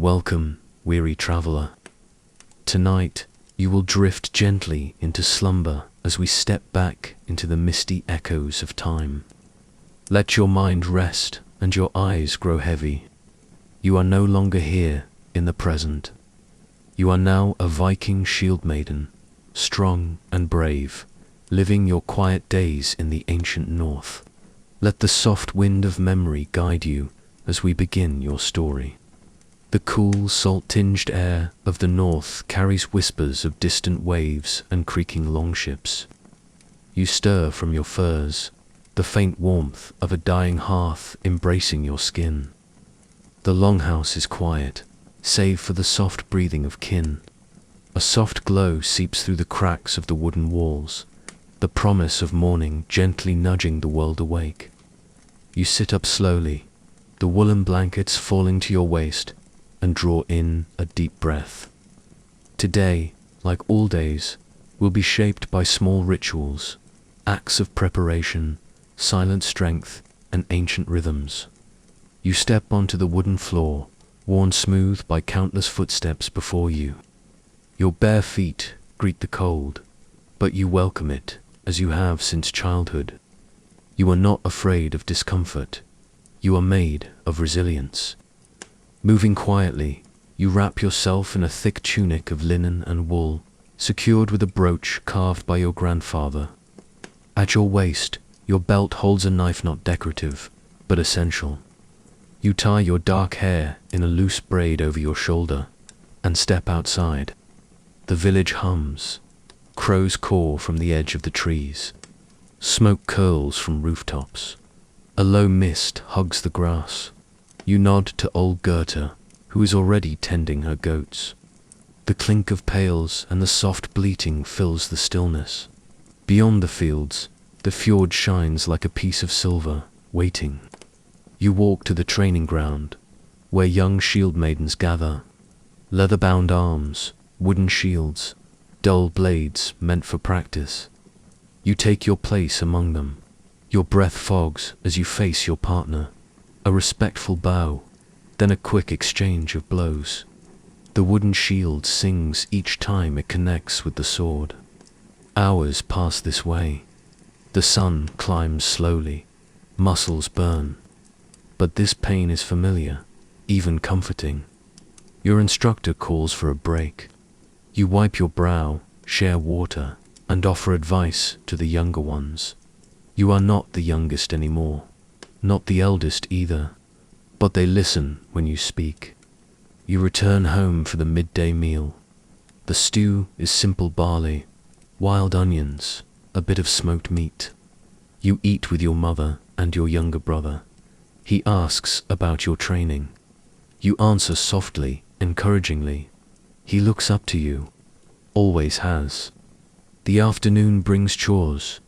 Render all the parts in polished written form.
Welcome, weary traveler. Tonight, you will drift gently into slumber as we step back into the misty echoes of time. Let your mind rest and your eyes grow heavy. You are no longer here in the present. You are now a Viking Shieldmaiden, strong and brave, living your quiet days in the ancient north. Let the soft wind of memory guide you as we begin your story. The cool, salt-tinged air of the north carries whispers of distant waves and creaking longships. You stir from your furs, the faint warmth of a dying hearth embracing your skin. The longhouse is quiet, save for the soft breathing of kin. A soft glow seeps through the cracks of the wooden walls, the promise of morning gently nudging the world awake. You sit up slowly, the woolen blankets falling to your waist, and draw in a deep breath. Today, like all days, will be shaped by small rituals, acts of preparation, silent strength, and ancient rhythms. You step onto the wooden floor, worn smooth by countless footsteps before you. Your bare feet greet the cold, but you welcome it as you have since childhood. You are not afraid of discomfort. You are made of resilience. Moving quietly, you wrap yourself in a thick tunic of linen and wool, secured with a brooch carved by your grandfather. At your waist, your belt holds a knife not decorative, but essential. You tie your dark hair in a loose braid over your shoulder, and step outside. The village hums. Crows caw from the edge of the trees. Smoke curls from rooftops. A low mist hugs the grass. You nod to old Goethe, who is already tending her goats. The clink of pails and the soft bleating fills the stillness. Beyond the fields, the fjord shines like a piece of silver, waiting. You walk to the training ground, where young shield maidens gather. Leather-bound arms, wooden shields, dull blades meant for practice. You take your place among them. Your breath fogs as you face your partner. A respectful bow, then a quick exchange of blows. The wooden shield sings each time it connects with the sword. Hours pass this way. The sun climbs slowly. Muscles burn. But this pain is familiar, even comforting. Your instructor calls for a break. You wipe your brow, share water, and offer advice to the younger ones. You are not the youngest anymore. Not the eldest either, but they listen when you speak. You return home for the midday meal. The stew is simple barley, wild onions, a bit of smoked meat. You eat with your mother and your younger brother. He asks about your training. You answer softly, encouragingly. He looks up to you, always has. The afternoon brings chores.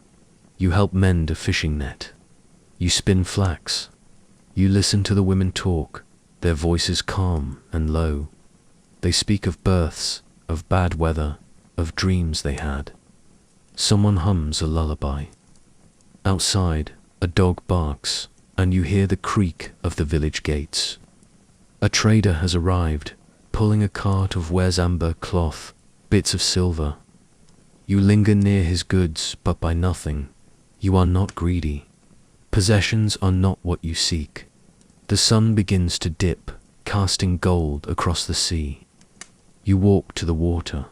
You help mend a fishing net. You spin flax. You listen to the women talk, their voices calm and low. They speak of births, of bad weather, of dreams they had. Someone hums a lullaby. Outside, a dog barks, and you hear the creak of the village gates. A trader has arrived, pulling a cart of wares amber cloth, bits of silver. You linger near his goods, but buy nothing. You are not greedy. Possessions are not what you seek. The sun begins to dip, casting gold across the sea. You walk to the water,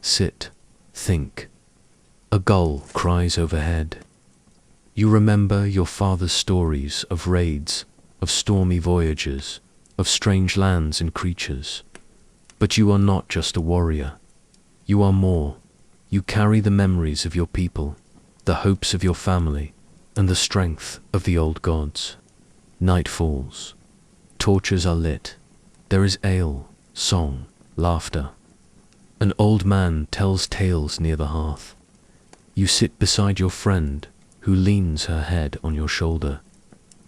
sit, think. A gull cries overhead. You remember your father's stories of raids, of stormy voyages, of strange lands and creatures. But you are not just a warrior. You are more. You carry the memories of your people, the hopes of your family, and the strength of the old gods. Night falls. Torches are lit. There is ale, song, laughter. An old man tells tales near the hearth. You sit beside your friend, who leans her head on your shoulder.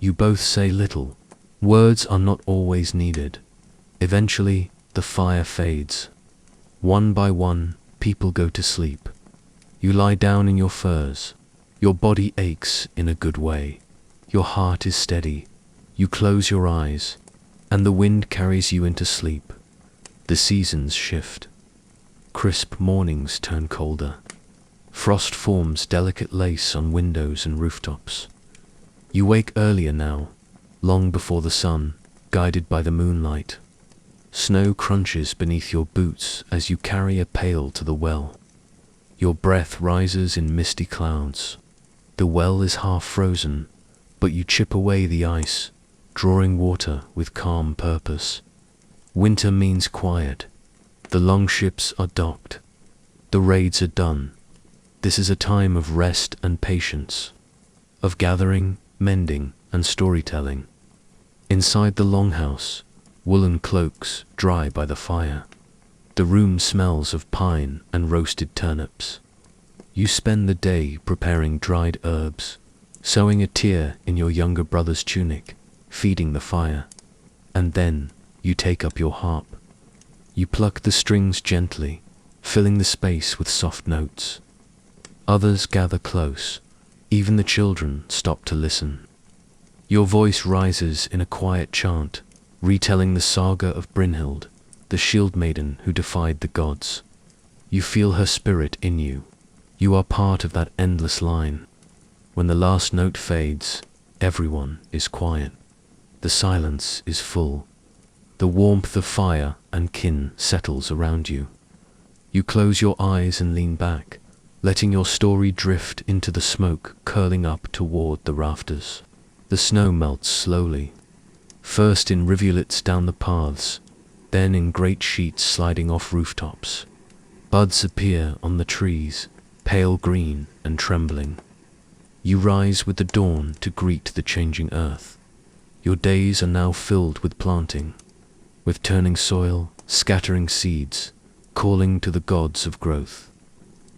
You both say little. Words are not always needed. Eventually, the fire fades. One by one, people go to sleep. You lie down in your furs. Your body aches in a good way. Your heart is steady. You close your eyes, and the wind carries you into sleep. The seasons shift. Crisp mornings turn colder. Frost forms delicate lace on windows and rooftops. You wake earlier now, long before the sun, guided by the moonlight. Snow crunches beneath your boots as you carry a pail to the well. Your breath rises in misty clouds. The well is half frozen, but you chip away the ice, drawing water with calm purpose. Winter means quiet. The longships are docked. The raids are done. This is a time of rest and patience, of gathering, mending, and storytelling. Inside the longhouse, woolen cloaks dry by the fire. The room smells of pine and roasted turnips. You spend the day preparing dried herbs, sewing a tear in your younger brother's tunic, feeding the fire. And then you take up your harp. You pluck the strings gently, filling the space with soft notes. Others gather close. Even the children stop to listen. Your voice rises in a quiet chant, retelling the saga of Brynhild, the Shieldmaiden who defied the gods. You feel her spirit in you. You are part of that endless line. When the last note fades, everyone is quiet. The silence is full. The warmth of fire and kin settles around you. You close your eyes and lean back, letting your story drift into the smoke curling up toward the rafters. The snow melts slowly, first in rivulets down the paths, then in great sheets sliding off rooftops. Buds appear on the trees, pale green and trembling. You rise with the dawn to greet the changing earth. Your days are now filled with planting, with turning soil, scattering seeds, calling to the gods of growth.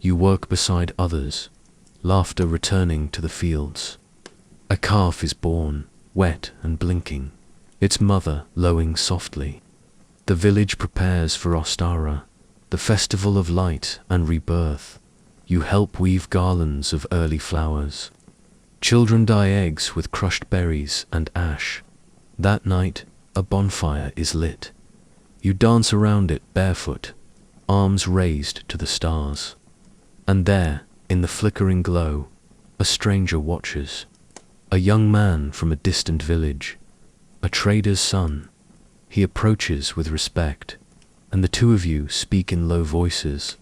You work beside others, laughter returning to the fields. A calf is born, wet and blinking, its mother lowing softly. The village prepares for Ostara, the festival of light and rebirth. You help weave garlands of early flowers. Children dye eggs with crushed berries and ash. That night, a bonfire is lit. You dance around it barefoot, arms raised to the stars. And there, in the flickering glow, a stranger watches. A young man from a distant village, a trader's son. He approaches with respect, and the two of you speak in low voices.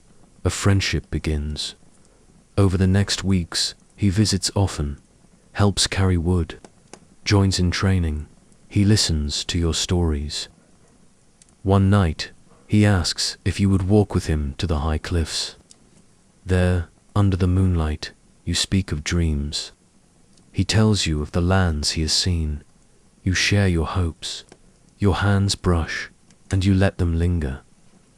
A friendship begins. Over the next weeks, he visits often, helps carry wood, joins in training. He listens to your stories. One night, he asks if you would walk with him to the high cliffs. There, under the moonlight, you speak of dreams. He tells you of the lands he has seen. You share your hopes. Your hands brush, and you let them linger.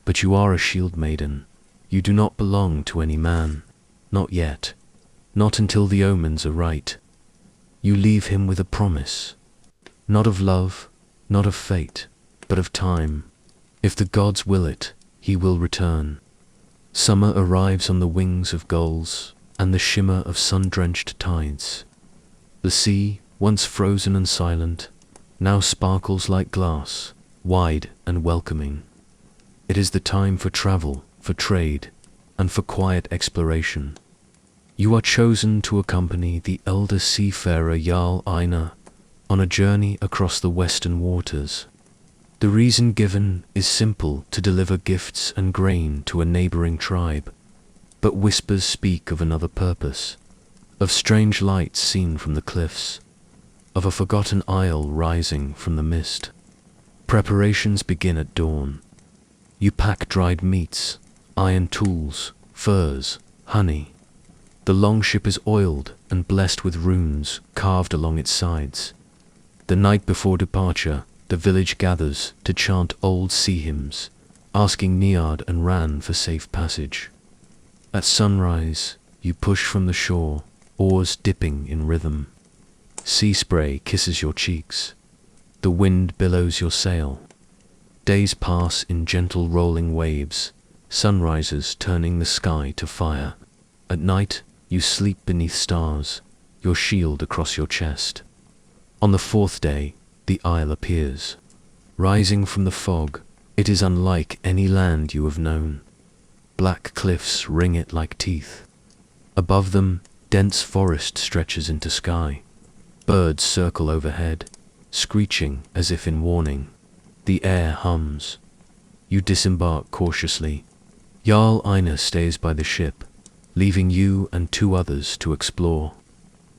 But you are a Shieldmaiden. You do not belong to any man. Not yet. Not until the omens are right. You leave him with a promise. Not of love, not of fate, but of time. If the gods will it, he will return. Summer arrives on the wings of gulls and the shimmer of sun-drenched tides. The sea, once frozen and silent, now sparkles like glass, wide and welcoming. It is the time for travel, for trade, and for quiet exploration. You are chosen to accompany the elder seafarer Jarl Einar on a journey across the western waters. The reason given is simple: to deliver gifts and grain to a neighboring tribe. But whispers speak of another purpose, of strange lights seen from the cliffs, of a forgotten isle rising from the mist. Preparations begin at dawn. You pack dried meats, iron tools, furs, honey. The longship is oiled and blessed with runes carved along its sides. The night before departure, the village gathers to chant old sea hymns, asking Niard and Ran for safe passage. At sunrise, you push from the shore, oars dipping in rhythm. Sea spray kisses your cheeks. The wind billows your sail. Days pass in gentle rolling waves, sunrises turning the sky to fire. At night, you sleep beneath stars, your shield across your chest. On the fourth day, the isle appears. Rising from the fog, It is unlike any land you have known. Black cliffs ring it like teeth. Above them, dense forest stretches into sky. Birds circle overhead, screeching as if in warning. The air hums. You disembark cautiously. Jarl Einar stays by the ship, leaving you and 2 others to explore.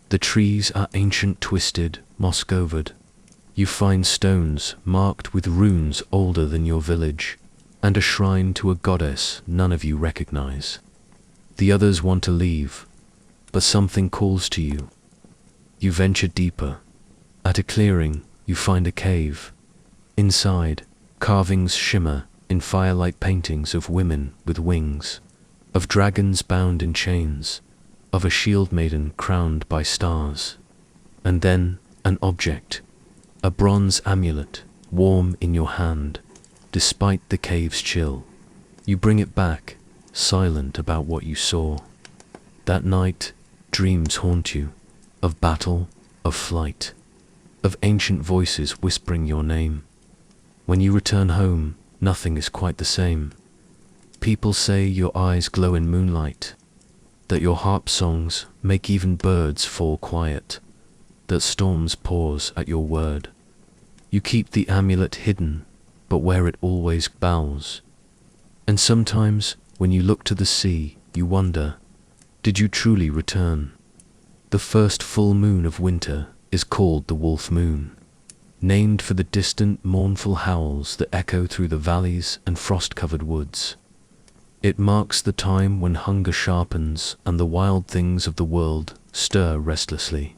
The trees are ancient, twisted, moss-covered. You find stones marked with runes older than your village, and a shrine to a goddess none of you recognize. The others want to leave, but something calls to you. You venture deeper. At a clearing, you find a cave. Inside, carvings shimmer in firelight, paintings of women with wings, of dragons bound in chains, of a shield maiden crowned by stars. And then an object, a bronze amulet, warm in your hand, despite the cave's chill. You bring it back, silent about what you saw. That night, dreams haunt you, of battle, of flight, of ancient voices whispering your name. When you return home, nothing is quite the same. People say your eyes glow in moonlight, that your harp songs make even birds fall quiet, that storms pause at your word. You keep the amulet hidden, but where it always bows. And sometimes, when you look to the sea, you wonder, did you truly return? The first full moon of winter is called the wolf moon, named for the distant, mournful howls that echo through the valleys and frost-covered woods. It marks the time when hunger sharpens and the wild things of the world stir restlessly.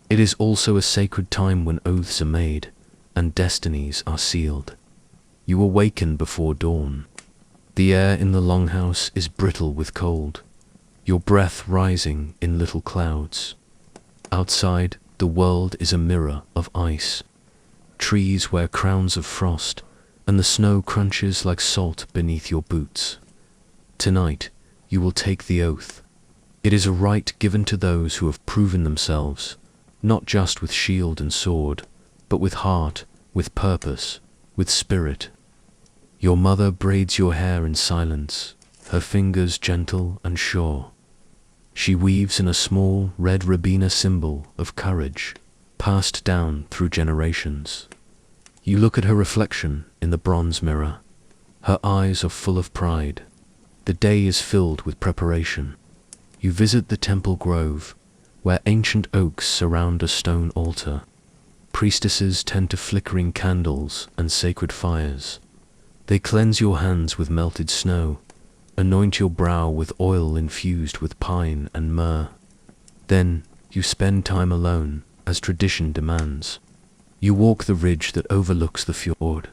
It is also a sacred time when oaths are made and destinies are sealed. You awaken before dawn. The air in the longhouse is brittle with cold, your breath rising in little clouds. Outside, the world is a mirror of ice. Trees wear crowns of frost, and the snow crunches like salt beneath your boots. Tonight, you will take the oath. It is a right given to those who have proven themselves, not just with shield and sword, but with heart, with purpose, with spirit. Your mother braids your hair in silence, her fingers gentle and sure. She weaves in a small red Rabina symbol of courage, passed down through generations. You look at her reflection in the bronze mirror. Her eyes are full of pride. The day is filled with preparation. You visit the temple grove, where ancient oaks surround a stone altar. Priestesses tend to flickering candles and sacred fires. They cleanse your hands with melted snow, anoint your brow with oil infused with pine and myrrh. Then you spend time alone, as tradition demands. You walk the ridge that overlooks the fjord.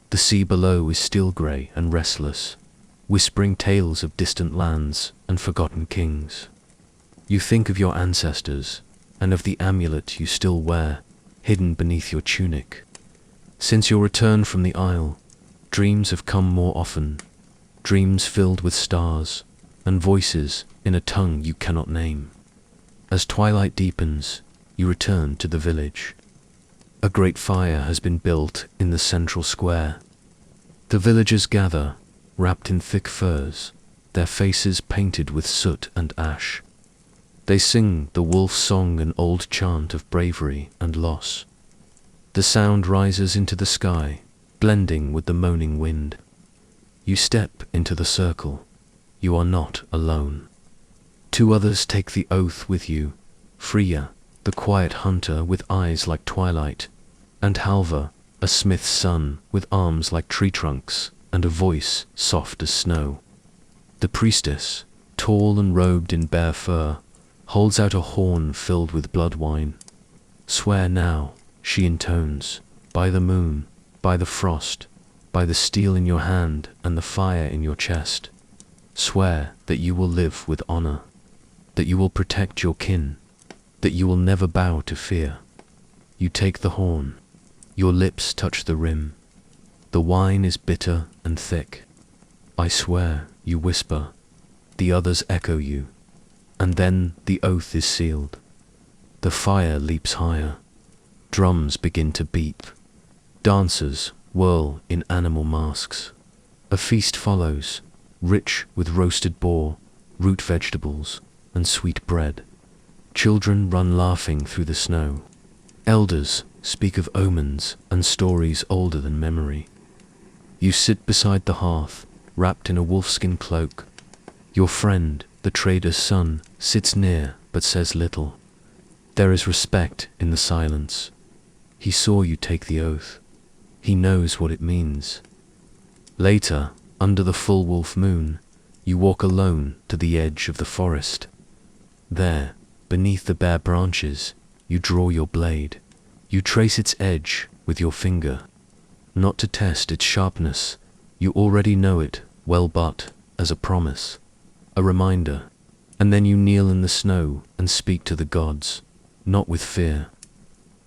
The sea below is still grey and restless, whispering tales of distant lands and forgotten kings. You think of your ancestors and of the amulet you still wear, hidden beneath your tunic. Since your return from the Isle, dreams have come more often, dreams filled with stars and voices in a tongue you cannot name. As twilight deepens, you return to the village. A great fire has been built in the central square. The villagers gather, wrapped in thick furs, their faces painted with soot and ash. They sing the wolf song, an old chant of bravery and loss. The sound rises into the sky, blending with the moaning wind. You step into the circle. You are not alone. 2 others take the oath with you, Freya, the quiet hunter with eyes like twilight, and Halvar, a smith's son with arms like tree trunks and a voice soft as snow. The priestess, tall and robed in bare fur, holds out a horn filled with blood wine. Swear now, she intones, by the moon, by the frost, by the steel in your hand and the fire in your chest. Swear that you will live with honor, that you will protect your kin, that you will never bow to fear. You take the horn. Your lips touch the rim. The wine is bitter and thick. I swear, you whisper. The others echo you. And then the oath is sealed. The fire leaps higher. Drums begin to beat. Dancers, whirl in animal masks. A feast follows, rich with roasted boar, root vegetables, and sweet bread. Children run laughing through the snow. Elders speak of omens and stories older than memory. You sit beside the hearth, wrapped in a wolfskin cloak. Your friend, the trader's son, sits near but says little. There is respect in the silence. He saw you take the oath. He knows what it means. Later, under the full wolf moon, you walk alone to the edge of the forest. There, beneath the bare branches, you draw your blade. You trace its edge with your finger. Not to test its sharpness, you already know it well, but as a promise, a reminder. And then you kneel in the snow and speak to the gods, not with fear,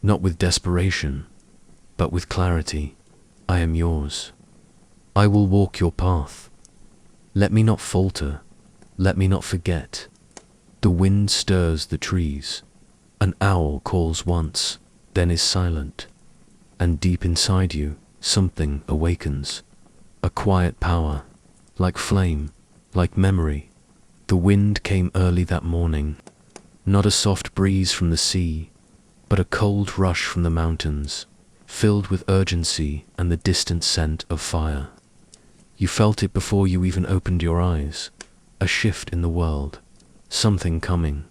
not with desperation, but with clarity. I am yours. I will walk your path. Let me not falter. Let me not forget. The wind stirs the trees. An owl calls once, then is silent. And deep inside you, something awakens. A quiet power, like flame, like memory. The wind came early that morning. Not a soft breeze from the sea, but a cold rush from the mountains, filled with urgency and the distant scent of fire. You felt it before you even opened your eyes. A shift in the world. Something coming.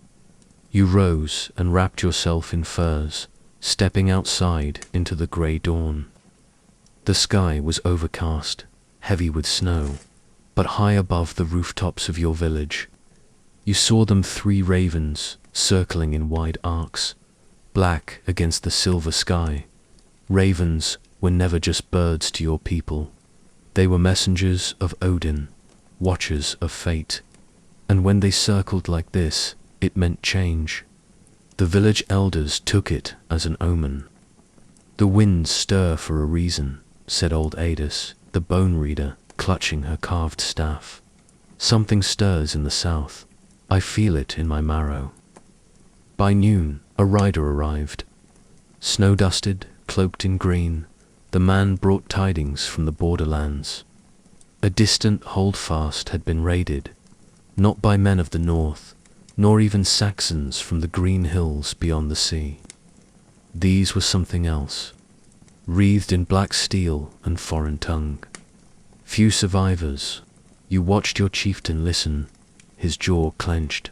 You rose and wrapped yourself in furs, stepping outside into the grey dawn. The sky was overcast, heavy with snow, but high above the rooftops of your village. You saw them 3 ravens, circling in wide arcs, black against the silver sky. Ravens were never just birds to your people. They were messengers of Odin, watchers of fate. And when they circled like this, it meant change. The village elders took it as an omen. The winds stir for a reason, said old Adis, the bone reader, clutching her carved staff. Something stirs in the south. I feel it in my marrow. By noon, a rider arrived. Snow-dusted, cloaked in green, the man brought tidings from the borderlands. A distant holdfast had been raided, not by men of the north, nor even Saxons from the green hills beyond the sea. These were something else, wreathed in black steel and foreign tongue. Few survivors. You watched your chieftain listen, his jaw clenched.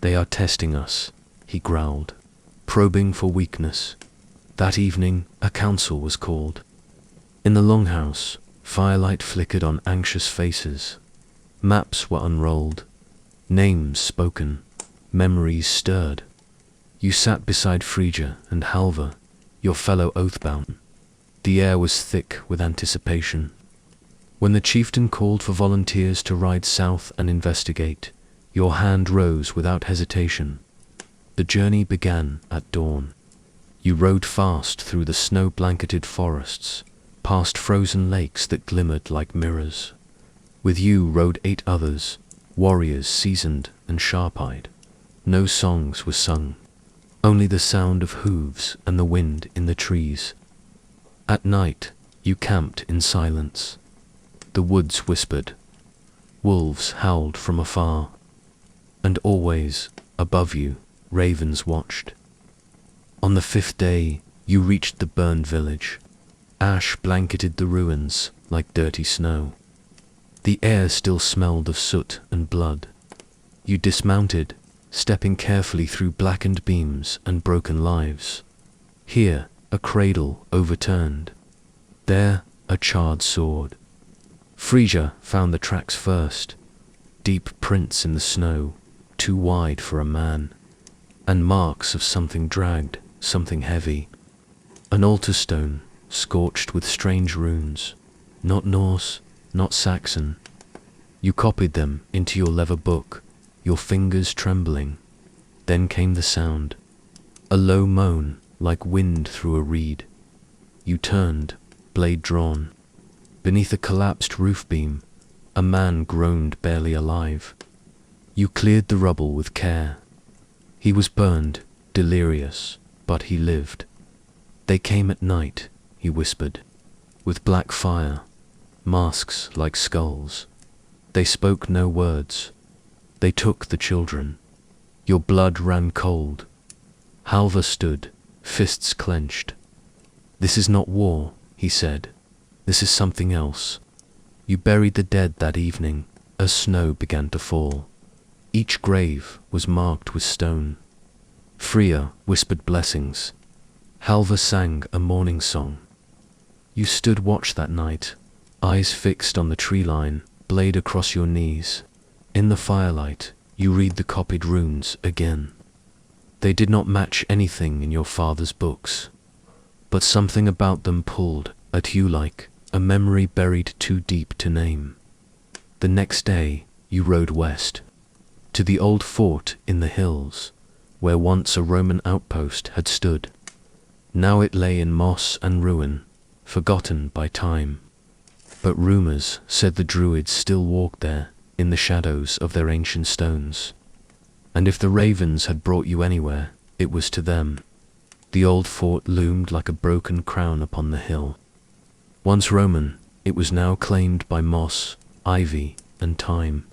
They are testing us, he growled, probing for weakness. That evening, a council was called. In the longhouse, firelight flickered on anxious faces. Maps were unrolled, names spoken, memories stirred. You sat beside Frigga and Halvar, your fellow oathbound. The air was thick with anticipation. When the chieftain called for volunteers to ride south and investigate, your hand rose without hesitation. The journey began at dawn. You rode fast through the snow-blanketed forests, past frozen lakes that glimmered like mirrors. With you rode 8 others, warriors seasoned and sharp-eyed. No songs were sung, only the sound of hooves and the wind in the trees. At night, you camped in silence. The woods whispered. Wolves howled from afar. And always, above you, ravens watched. On the 5th day, you reached the burned village. Ash blanketed the ruins like dirty snow. The air still smelled of soot and blood. You dismounted, stepping carefully through blackened beams and broken lives. Here, a cradle overturned. There, a charred sword. Frigga found the tracks first. Deep prints in the snow, too wide for a man. And marks of something dragged, something heavy. An altar stone, scorched with strange runes. Not Norse, not Saxon. You copied them into your leather book, your fingers trembling. Then came the sound. A low moan, like wind through a reed. You turned, blade drawn. Beneath a collapsed roof beam, a man groaned barely alive. You cleared the rubble with care. He was burned, delirious, but he lived. They came at night, he whispered. with black fire, masks like skulls. They spoke no words. They took the children. Your blood ran cold. Halvar stood, fists clenched. "This is not war," he said. "This is something else." You buried the dead that evening as snow began to fall. Each grave was marked with stone. Freya whispered blessings. Halvar sang a mourning song. You stood watch that night, eyes fixed on the tree line, blade across your knees. In the firelight, you read the copied runes again. They did not match anything in your father's books, but something about them pulled at you like a memory buried too deep to name. The next day, you rode west, to the old fort in the hills, where once a Roman outpost had stood. Now it lay in moss and ruin, forgotten by time. But rumors said the druids still walked there, in the shadows of their ancient stones. And if the ravens had brought you anywhere, it was to them. The old fort loomed like a broken crown upon the hill. Once Roman, it was now claimed by moss, ivy, and time.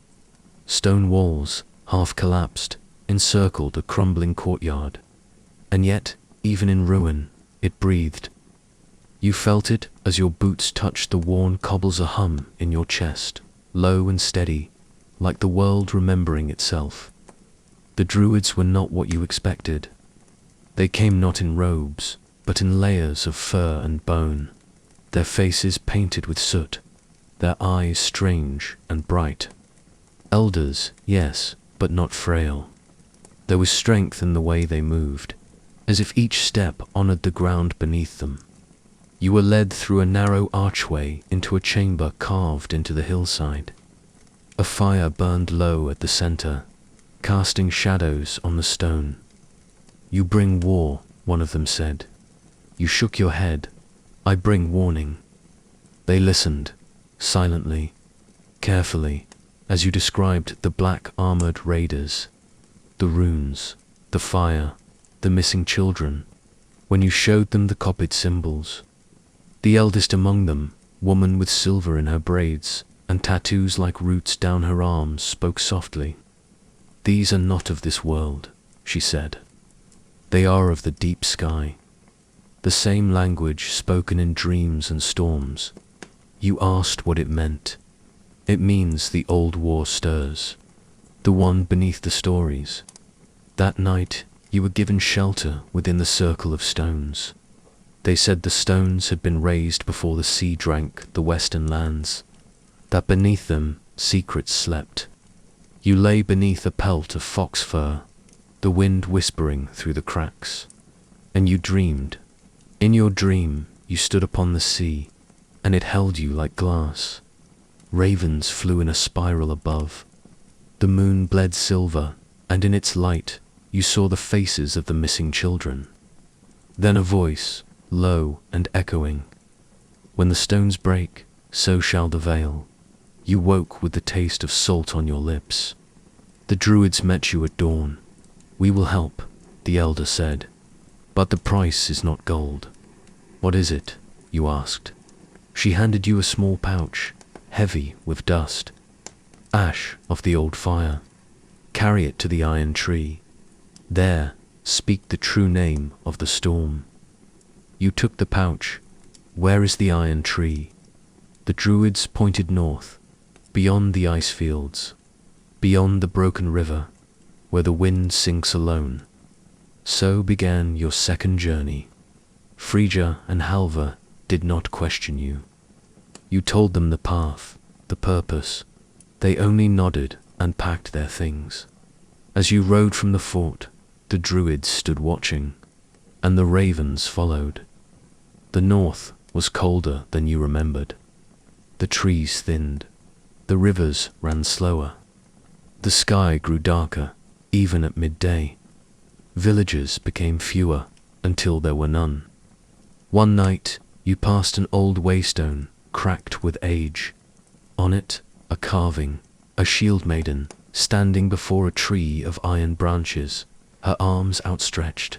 Stone walls, half collapsed, encircled a crumbling courtyard. And yet, even in ruin, it breathed. You felt it as your boots touched the worn cobbles, a hum in your chest, low and steady, like the world remembering itself. The druids were not what you expected. They came not in robes, but in layers of fur and bone, their faces painted with soot, their eyes strange and bright. Elders, yes, but not frail. There was strength in the way they moved, as if each step honored the ground beneath them. You were led through a narrow archway into a chamber carved into the hillside. A fire burned low at the center, casting shadows on the stone. "You bring war," one of them said. You shook your head. "I bring warning." They listened, silently, carefully, as you described the black-armored raiders, the runes, the fire, the missing children, when you showed them the copied symbols. The eldest among them, woman with silver in her braids and tattoos like roots down her arms, spoke softly. "These are not of this world," she said. "They are of the deep sky." The same language spoken in dreams and storms. You asked what it meant. "It means the old war stirs, the one beneath the stories." That night, you were given shelter within the circle of stones. They said the stones had been raised before the sea drank the western lands, that beneath them secrets slept. You lay beneath a pelt of fox fur, the wind whispering through the cracks. And you dreamed. In your dream, you stood upon the sea, and it held you like glass. Ravens flew in a spiral above. The moon bled silver, and in its light, you saw the faces of the missing children. Then a voice, low and echoing. "When the stones break, so shall the veil." You woke with the taste of salt on your lips. The druids met you at dawn. "We will help," the elder said, "but the price is not gold." "What is it?" you asked. She handed you a small pouch, heavy with dust. "Ash of the old fire. Carry it to the iron tree. There, speak the true name of the storm." You took the pouch. "Where is the iron tree?" The druids pointed north, beyond the ice fields, beyond the broken river, where the wind sinks alone. So began your second journey. Frigga and Halvar did not question you. You told them the path, the purpose. They only nodded and packed their things. As you rode from the fort, the druids stood watching, and the ravens followed. The north was colder than you remembered. The trees thinned. The rivers ran slower. The sky grew darker, even at midday. Villages became fewer until there were none. One night, you passed an old waystone, cracked with age. On it, a carving, a Shieldmaiden, standing before a tree of iron branches, her arms outstretched.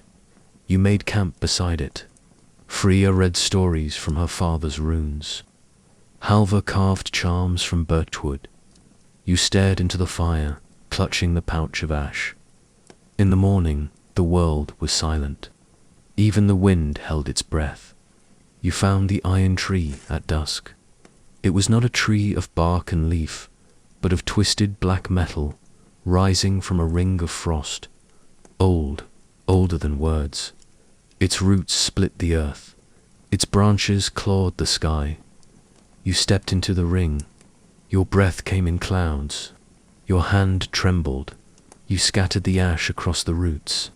You made camp beside it. Freya read stories from her father's runes. Halva carved charms from birchwood. You stared into the fire, clutching the pouch of ash. In the morning, the world was silent. Even the wind held its breath. You found the iron tree at dusk. It was not a tree of bark and leaf, but of twisted black metal, rising from a ring of frost. Old, older than words. Its roots split the earth. Its branches clawed the sky. You stepped into the ring. Your breath came in clouds. Your hand trembled. You scattered the ash across the roots.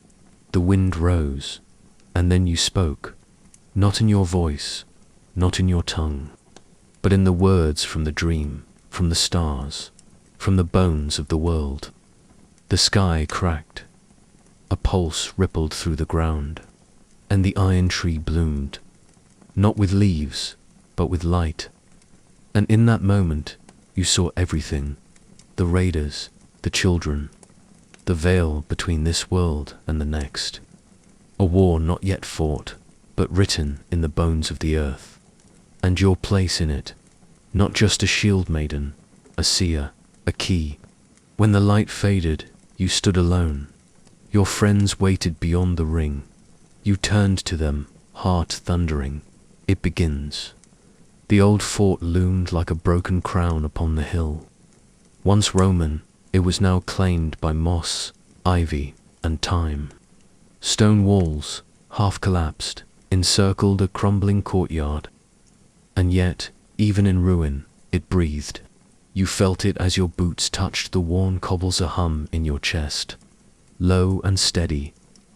The wind rose, and then you spoke, not in your voice, not in your tongue, but in the words from the dream, from the stars, from the bones of the world. The sky cracked. A pulse rippled through the ground, and the iron tree bloomed, not with leaves, but with light. And in that moment, you saw everything, the raiders, the children, the veil between this world and the next. A war not yet fought, but written in the bones of the earth, and your place in it, not just a shield maiden, a seer, a key. When the light faded, you stood alone. Your friends waited beyond the ring. You turned to them, heart thundering. It begins. The old fort loomed like a broken crown upon the hill. Once Roman, it was now claimed by moss, ivy, and time. Stone walls, half collapsed, encircled a crumbling courtyard. And yet, even in ruin, it breathed. You felt it as your boots touched the worn cobbles, a hum in your chest. Low and steady,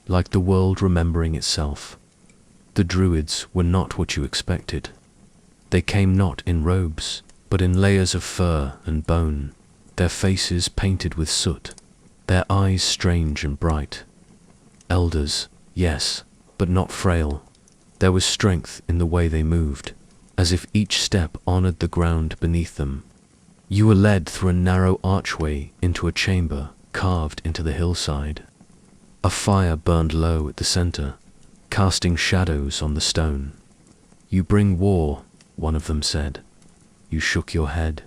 like the world remembering itself. The druids were not what you expected. They came not in robes, but in layers of fur and bone, their faces painted with soot, their eyes strange and bright. Elders, yes, but not frail. There was strength in the way they moved, as if each step honored the ground beneath them. You were led through a narrow archway into a chamber carved into the hillside. A fire burned low at the center, casting shadows on the stone. "You bring war," one of them said. You shook your head.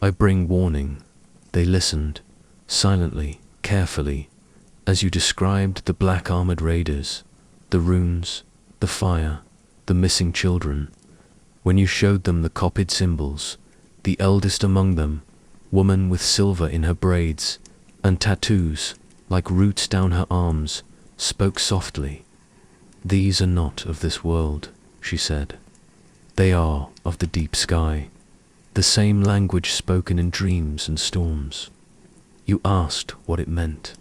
"I bring warning." They listened, silently, carefully, as you described the black-armored raiders, the runes, the fire, the missing children. When you showed them the copied symbols, the eldest among them, woman with silver in her braids, and tattoos, like roots down her arms, spoke softly. "These are not of this world," she said. "They are of the deep sky, the same language spoken in dreams and storms." You asked what it meant.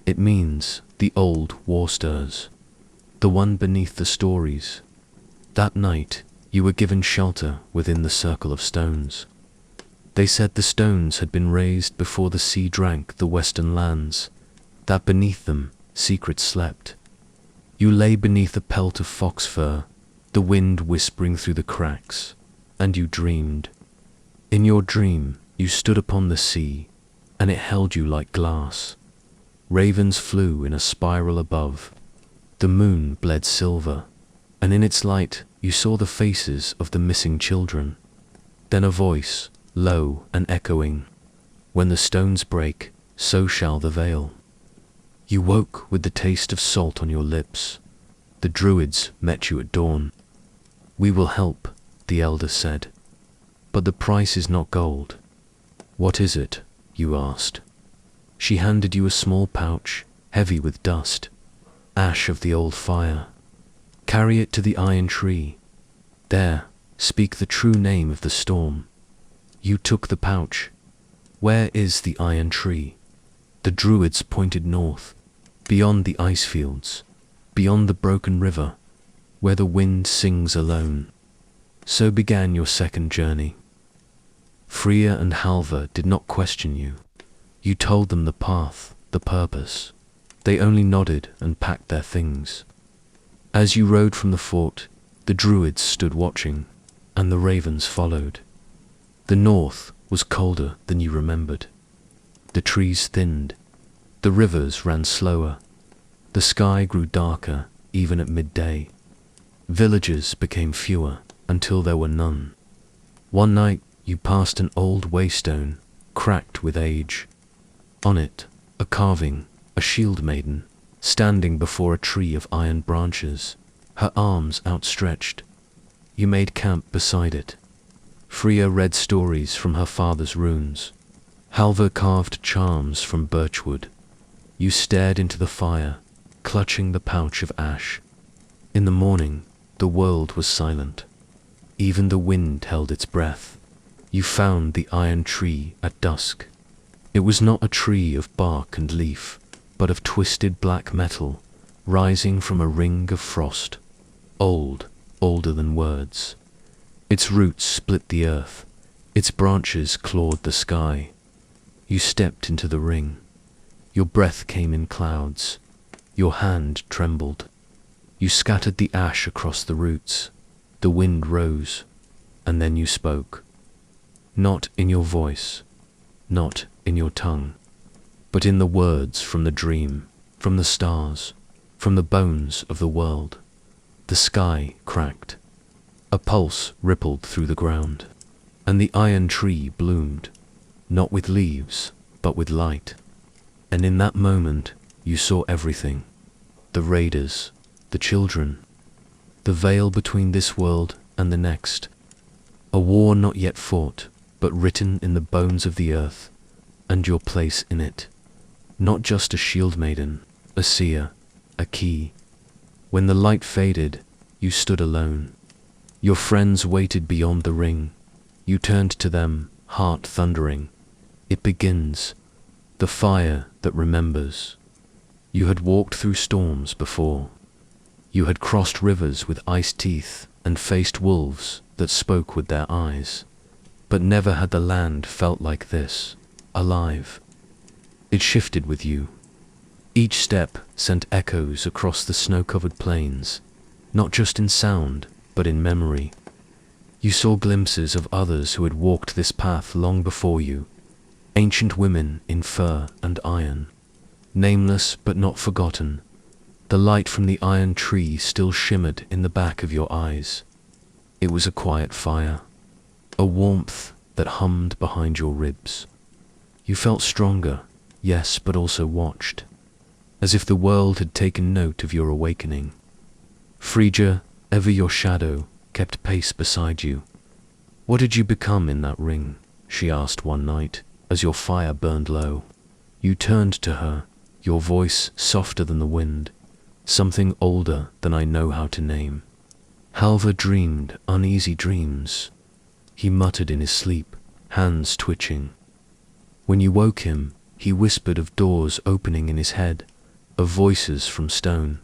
"It means the old war stirs, the one beneath the stories." That night, you were given shelter within the circle of stones. They said the stones had been raised before the sea drank the western lands, that beneath them secrets slept. You lay beneath a pelt of fox fur, the wind whispering through the cracks, and you dreamed. In your dream, you stood upon the sea, and it held you like glass. Ravens flew in a spiral above. The moon bled silver, and in its light you saw the faces of the missing children. Then a voice, low and echoing, "When the stones break, so shall the veil." You woke with the taste of salt on your lips. The druids met you at dawn. "We will help," the elder said, "but the price is not gold." "What is it?" you asked. She handed you a small pouch, heavy with dust, ash of the old fire. "Carry it to the iron tree. There, speak the true name of the storm." You took the pouch. "Where is the iron tree?" The druids pointed north, beyond the ice fields, beyond the broken river, where the wind sings alone. So began your second journey. Freya and Halva did not question you. You told them the path, the purpose. They only nodded and packed their things. As you rode from the fort, the druids stood watching, and the ravens followed. The north was colder than you remembered. The trees thinned. The rivers ran slower. The sky grew darker, even at midday. Villages became fewer until there were none. One night you passed an old waystone, cracked with age. On it, a carving, a Shieldmaiden, standing before a tree of iron branches, her arms outstretched. You made camp beside it. Freya read stories from her father's runes. Halvar carved charms from birchwood. You stared into the fire, clutching the pouch of ash. In the morning, the world was silent. Even the wind held its breath. You found the iron tree at dusk. It was not a tree of bark and leaf, but of twisted black metal, rising from a ring of frost. Old, older than words. Its roots split the earth. Its branches clawed the sky. You stepped into the ring. Your breath came in clouds. Your hand trembled. You scattered the ash across the roots. The wind rose, and then you spoke. Not in your voice, not in your tongue, but in the words from the dream, from the stars, from the bones of the world. The sky cracked. A pulse rippled through the ground, and the iron tree bloomed, not with leaves, but with light. And in that moment, you saw everything. The raiders, the children, the veil between this world and the next. A war not yet fought, but written in the bones of the earth, and your place in it. Not just a Shieldmaiden, a seer, a key. When the light faded, you stood alone. Your friends waited beyond the ring. You turned to them, heart thundering. It begins. The fire that remembers. You had walked through storms before. You had crossed rivers with ice teeth and faced wolves that spoke with their eyes. But never had the land felt like this, alive. It shifted with you. Each step sent echoes across the snow-covered plains, not just in sound, but in memory. You saw glimpses of others who had walked this path long before you. Ancient women in fur and iron, nameless but not forgotten. The light from the iron tree still shimmered in the back of your eyes. It was a quiet fire, a warmth that hummed behind your ribs. You felt stronger, yes, but also watched, as if the world had taken note of your awakening. Frigga, ever your shadow, kept pace beside you. What did you become in that ring? She asked one night, as your fire burned low. You turned to her, your voice softer than the wind, something older than I know how to name. Halvar dreamed uneasy dreams. He muttered in his sleep, hands twitching. When you woke him, he whispered of doors opening in his head, of voices from stone.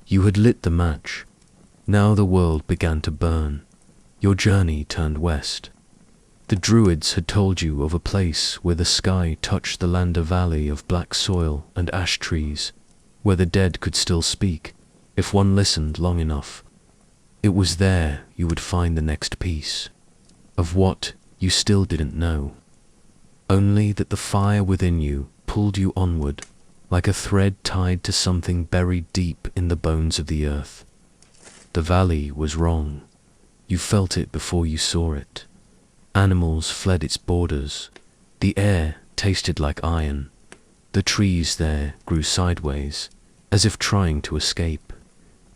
You had lit the match. Now the world began to burn. Your journey turned west. The druids had told you of a place where the sky touched the Lander Valley of black soil and ash trees, where the dead could still speak, if one listened long enough. It was there you would find the next piece, of what you still didn't know. Only that the fire within you pulled you onward, like a thread tied to something buried deep in the bones of the earth. The valley was wrong. You felt it before you saw it. Animals fled its borders. The air tasted like iron. The trees there grew sideways, as if trying to escape.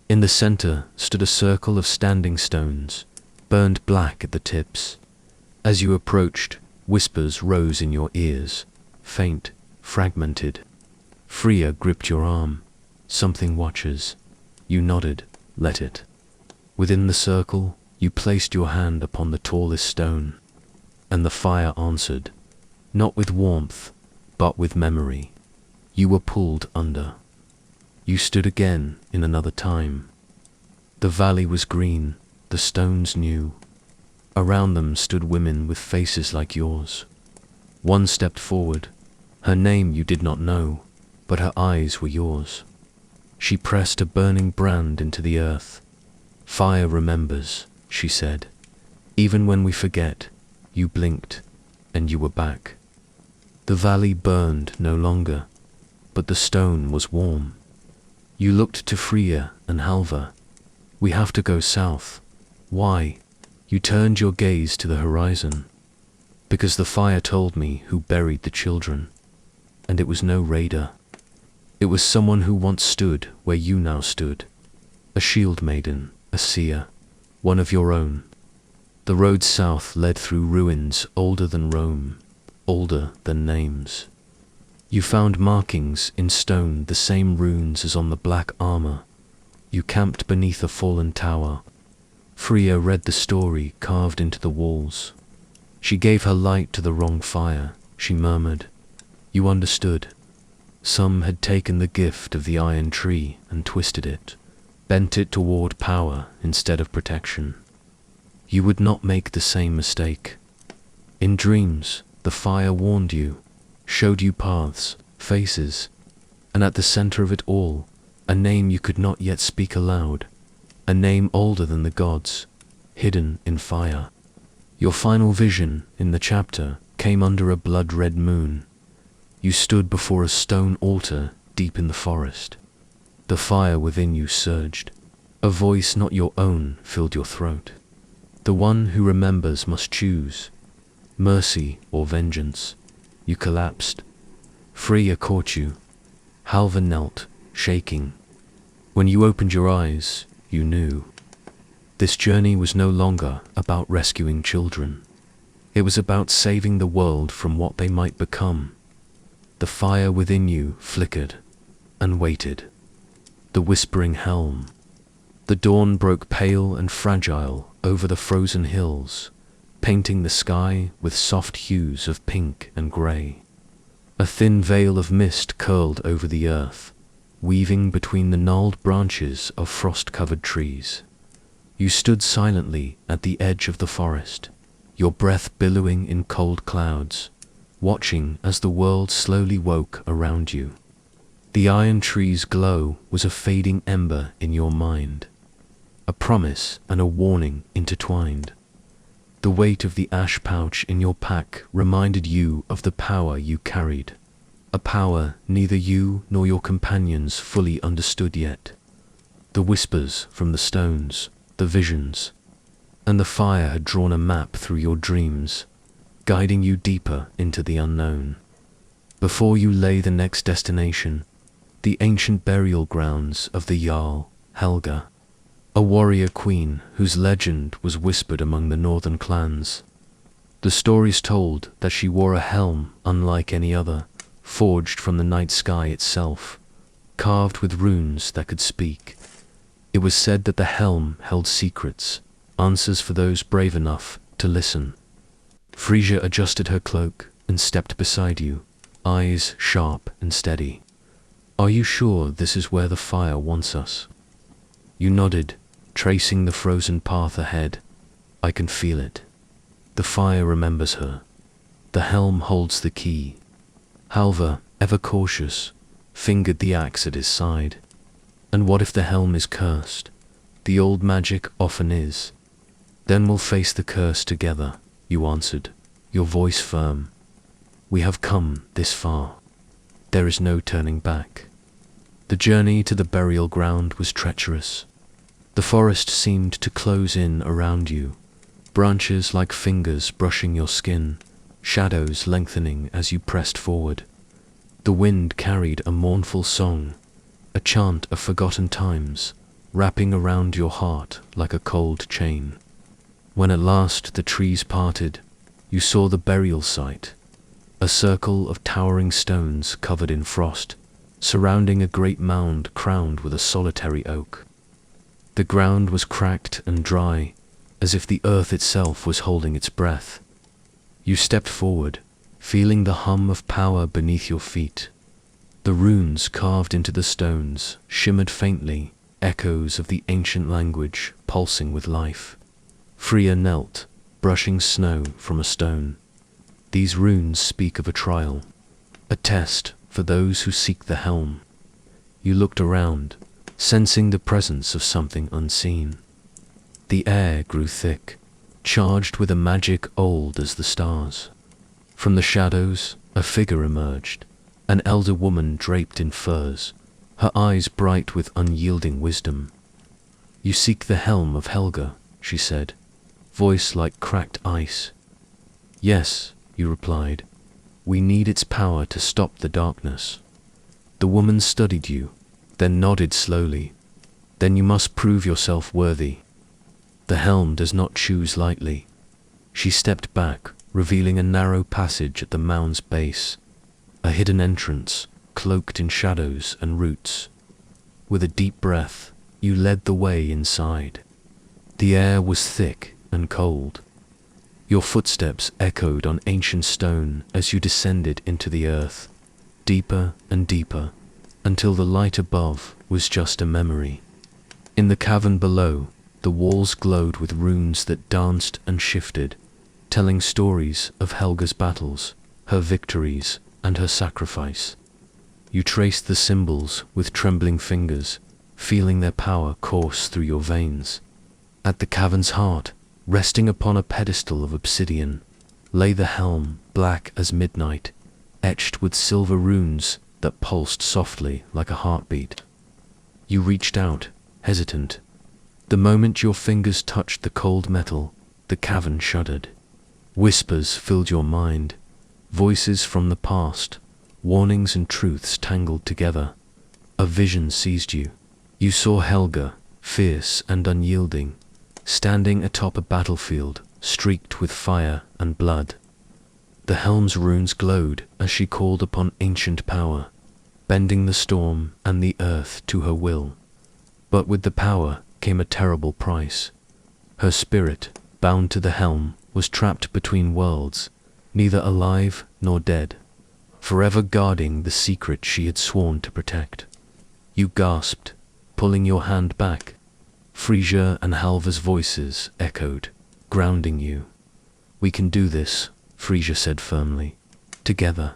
In the center stood a circle of standing stones, burned black at the tips. As you approached, whispers rose in your ears, faint, fragmented. Freya gripped your arm. Something watches. You nodded. Let it. Within the circle, you placed your hand upon the tallest stone, and the fire answered, not with warmth, but with memory. You were pulled under. You stood again in another time. The valley was green, the stones new. Around them stood women with faces like yours. One stepped forward. Her name you did not know, but her eyes were yours. She pressed a burning brand into the earth. Fire remembers, she said. Even when we forget, you blinked, and you were back. The valley burned no longer, but the stone was warm. You looked to Freya and Halvar. We have to go south. Why? You turned your gaze to the horizon. Because the fire told me who buried the children. And it was no raider. It was someone who once stood where you now stood. A shield maiden, a seer, one of your own. The road south led through ruins older than Rome, older than names. You found markings in stone, the same runes as on the black armor. You camped beneath a fallen tower. Freya read the story carved into the walls. She gave her light to the wrong fire, she murmured. You understood. Some had taken the gift of the iron tree and twisted it, bent it toward power instead of protection. You would not make the same mistake. In dreams, the fire warned you, showed you paths, faces, and at the center of it all, a name you could not yet speak aloud, a name older than the gods, hidden in fire. Your final vision in the chapter came under a blood-red moon. You stood before a stone altar deep in the forest. The fire within you surged. A voice not your own filled your throat. The one who remembers must choose, mercy or vengeance. You collapsed. Freya caught you. Halva knelt, shaking. When you opened your eyes, you knew. This journey was no longer about rescuing children. It was about saving the world from what they might become. The fire within you flickered and waited. The whispering helm. The dawn broke pale and fragile over the frozen hills, painting the sky with soft hues of pink and grey. A thin veil of mist curled over the earth, weaving between the gnarled branches of frost-covered trees. You stood silently at the edge of the forest, your breath billowing in cold clouds, watching as the world slowly woke around you. The iron tree's glow was a fading ember in your mind, a promise and a warning intertwined. The weight of the ash pouch in your pack reminded you of the power you carried, a power neither you nor your companions fully understood yet. The whispers from the stones, the visions, and the fire had drawn a map through your dreams, guiding you deeper into the unknown. Before you lay the next destination, the ancient burial grounds of the Jarl, Helga, a warrior queen whose legend was whispered among the northern clans. The stories told that she wore a helm unlike any other, forged from the night sky itself, carved with runes that could speak. It was said that the helm held secrets, answers for those brave enough to listen. Frisia adjusted her cloak and stepped beside you, eyes sharp and steady. Are you sure this is where the fire wants us? You nodded, tracing the frozen path ahead. I can feel it. The fire remembers her. The helm holds the key. Halva, ever cautious, fingered the axe at his side. And what if the helm is cursed? The old magic often is. Then we'll face the curse together, you answered, your voice firm. We have come this far. There is no turning back. The journey to the burial ground was treacherous. The forest seemed to close in around you, branches like fingers brushing your skin, shadows lengthening as you pressed forward. The wind carried a mournful song, a chant of forgotten times, wrapping around your heart like a cold chain. When at last the trees parted, you saw the burial site, a circle of towering stones covered in frost, surrounding a great mound crowned with a solitary oak. The ground was cracked and dry, as if the earth itself was holding its breath. You stepped forward, feeling the hum of power beneath your feet. The runes carved into the stones shimmered faintly, echoes of the ancient language pulsing with life. Freya knelt, brushing snow from a stone. These runes speak of a trial, a test for those who seek the helm. You looked around, sensing the presence of something unseen. The air grew thick, charged with a magic old as the stars. From the shadows, a figure emerged, an elder woman draped in furs, her eyes bright with unyielding wisdom. You seek the helm of Helga, she said, voice like cracked ice. Yes, you replied. We need its power to stop the darkness. The woman studied you, then nodded slowly. Then you must prove yourself worthy. The helm does not choose lightly. She stepped back, revealing a narrow passage at the mound's base, a hidden entrance, cloaked in shadows and roots. With a deep breath, you led the way inside. The air was thick and cold. Your footsteps echoed on ancient stone as you descended into the earth, deeper and deeper, until the light above was just a memory. In the cavern below, the walls glowed with runes that danced and shifted, telling stories of Helga's battles, her victories, and her sacrifice. You traced the symbols with trembling fingers, feeling their power course through your veins. At the cavern's heart, resting upon a pedestal of obsidian, lay the helm, black as midnight, etched with silver runes that pulsed softly like a heartbeat. You reached out, hesitant. The moment your fingers touched the cold metal, the cavern shuddered. Whispers filled your mind, voices from the past, warnings and truths tangled together. A vision seized you. You saw Helga, fierce and unyielding, standing atop a battlefield streaked with fire and blood. The helm's runes glowed as she called upon ancient power, bending the storm and the earth to her will. But with the power came a terrible price. Her spirit, bound to the helm, was trapped between worlds, neither alive nor dead, forever guarding the secret she had sworn to protect. You gasped, pulling your hand back. Frisia and Halva's voices echoed, grounding you. We can do this, Frisia said firmly. Together.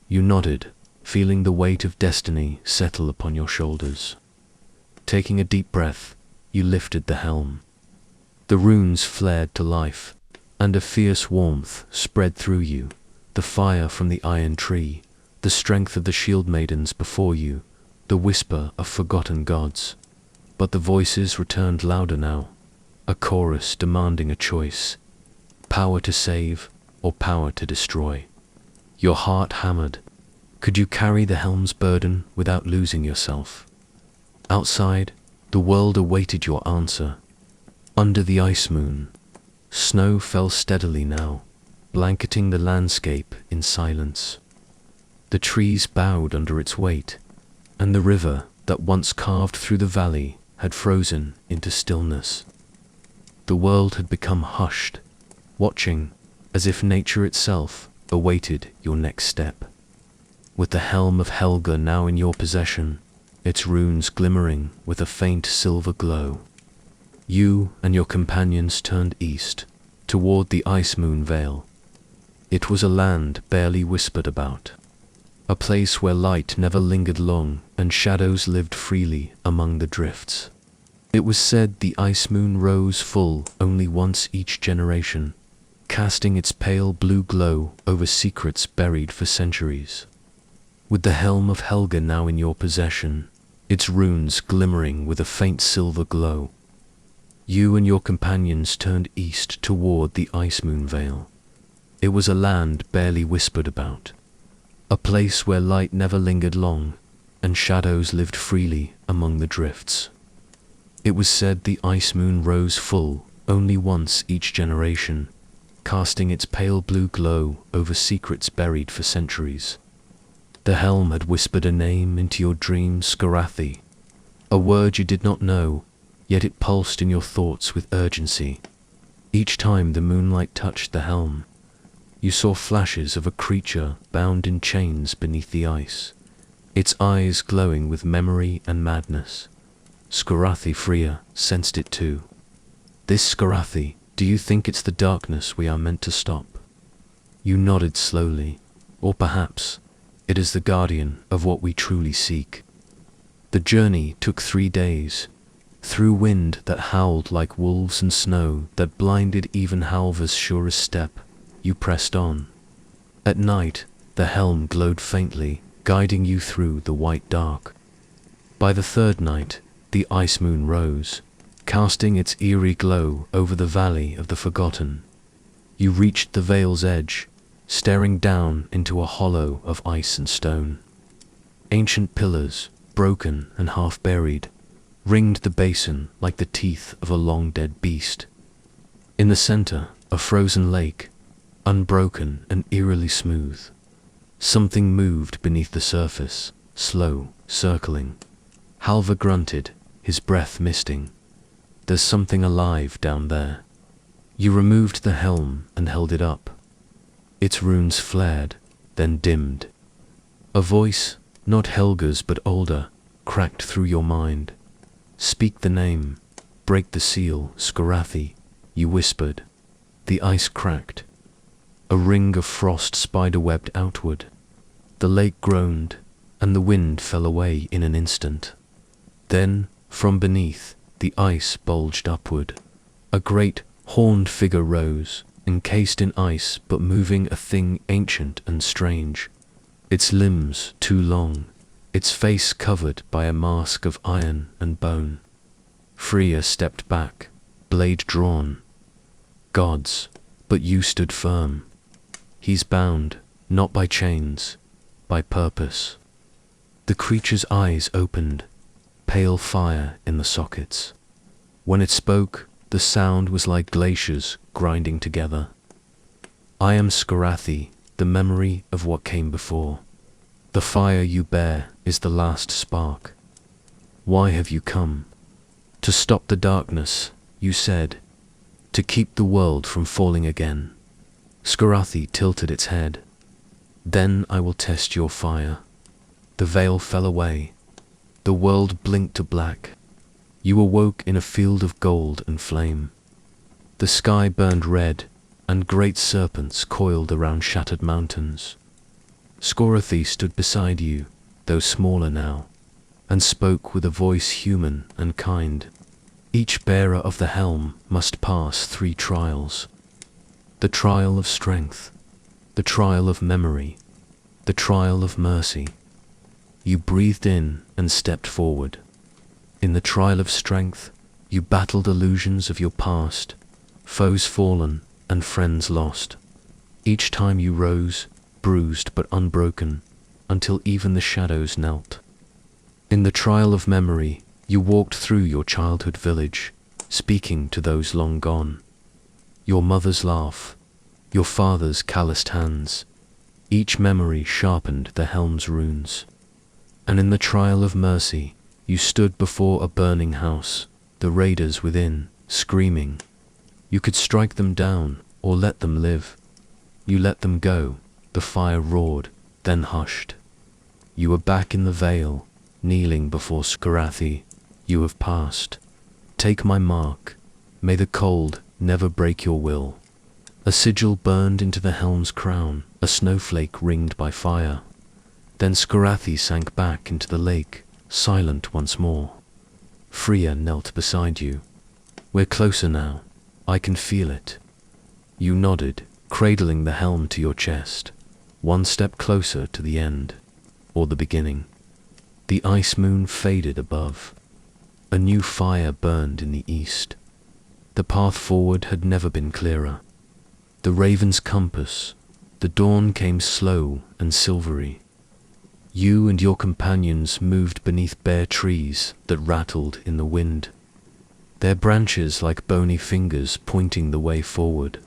You nodded, feeling the weight of destiny settle upon your shoulders. Taking a deep breath, you lifted the helm. The runes flared to life, and a fierce warmth spread through you, the fire from the iron tree, the strength of the Shieldmaidens before you, the whisper of forgotten gods. But the voices returned louder now, a chorus demanding a choice, power to save or power to destroy. Your heart hammered. Could you carry the helm's burden without losing yourself? Outside, the world awaited your answer. Under the ice moon, snow fell steadily now, blanketing the landscape in silence. The trees bowed under its weight, and the river that once carved through the valley had frozen into stillness. The world had become hushed, watching as if nature itself awaited your next step. With the helm of Helga now in your possession, its runes glimmering with a faint silver glow, you and your companions turned east, toward the ice moon vale. It was a land barely whispered about, a place where light never lingered long and shadows lived freely among the drifts. It was said the ice moon rose full only once each generation, casting its pale blue glow over secrets buried for centuries. With the helm of Helga now in your possession, its runes glimmering with a faint silver glow, you and your companions turned east toward the ice moon vale. It was a land barely whispered about, a place where light never lingered long and shadows lived freely among the drifts. It was said the ice moon rose full only once each generation, casting its pale blue glow over secrets buried for centuries. The helm had whispered a name into your dreams, Skarathi, a word you did not know, yet it pulsed in your thoughts with urgency. Each time the moonlight touched the helm, you saw flashes of a creature bound in chains beneath the ice, its eyes glowing with memory and madness. Skarathi Freya sensed it too. This Skarathi, do you think it's the darkness we are meant to stop? You nodded slowly, or perhaps it is the guardian of what we truly seek. The journey took 3 days, through wind that howled like wolves and snow that blinded even Halva's surest step. You pressed on. At night, the helm glowed faintly, guiding you through the white dark. By the 3rd night, the ice moon rose, casting its eerie glow over the valley of the forgotten. You reached the vale's edge, staring down into a hollow of ice and stone. Ancient pillars, broken and half-buried, ringed the basin like the teeth of a long-dead beast. In the center, a frozen lake, unbroken and eerily smooth. Something moved beneath the surface, slow, circling. Halvar grunted, his breath misting. There's something alive down there. You removed the helm and held it up. Its runes flared, then dimmed. A voice, not Helga's but older, cracked through your mind. Speak the name, break the seal, Skorathi, you whispered. The ice cracked. A ring of frost spider-webbed outward. The lake groaned, and the wind fell away in an instant. Then, from beneath, the ice bulged upward. A great, horned figure rose, encased in ice but moving a thing ancient and strange. Its limbs too long, its face covered by a mask of iron and bone. Freya stepped back, blade drawn. Gods, but you stood firm. He's bound, not by chains, by purpose. The creature's eyes opened, pale fire in the sockets. When it spoke, the sound was like glaciers grinding together. I am Skorathi, the memory of what came before. The fire you bear is the last spark. Why have you come? To stop the darkness, you said. To keep the world from falling again. Skorathi tilted its head. Then I will test your fire. The veil fell away. The world blinked to black. You awoke in a field of gold and flame. The sky burned red, and great serpents coiled around shattered mountains. Skorathi stood beside you, though smaller now, and spoke with a voice human and kind. Each bearer of the helm must pass 3 trials. The trial of strength, the trial of memory, the trial of mercy. You breathed in and stepped forward. In the trial of strength, you battled illusions of your past, foes fallen and friends lost. Each time you rose, bruised but unbroken, until even the shadows knelt. In the trial of memory, you walked through your childhood village, speaking to those long gone. Your mother's laugh, your father's calloused hands, each memory sharpened the helm's runes. And in the trial of mercy, you stood before a burning house, the raiders within, screaming. You could strike them down, or let them live. You let them go, the fire roared, then hushed. You were back in the vale, kneeling before Skorathi. You have passed. Take my mark. May the cold never break your will. A sigil burned into the helm's crown, a snowflake ringed by fire. Then Skorathi sank back into the lake, silent once more. Freya knelt beside you. We're closer now. I can feel it. You nodded, cradling the helm to your chest. One step closer to the end, or the beginning. The ice moon faded above. A new fire burned in the east. The path forward had never been clearer. The raven's compass, the dawn came slow and silvery. You and your companions moved beneath bare trees that rattled in the wind, their branches like bony fingers pointing the way forward.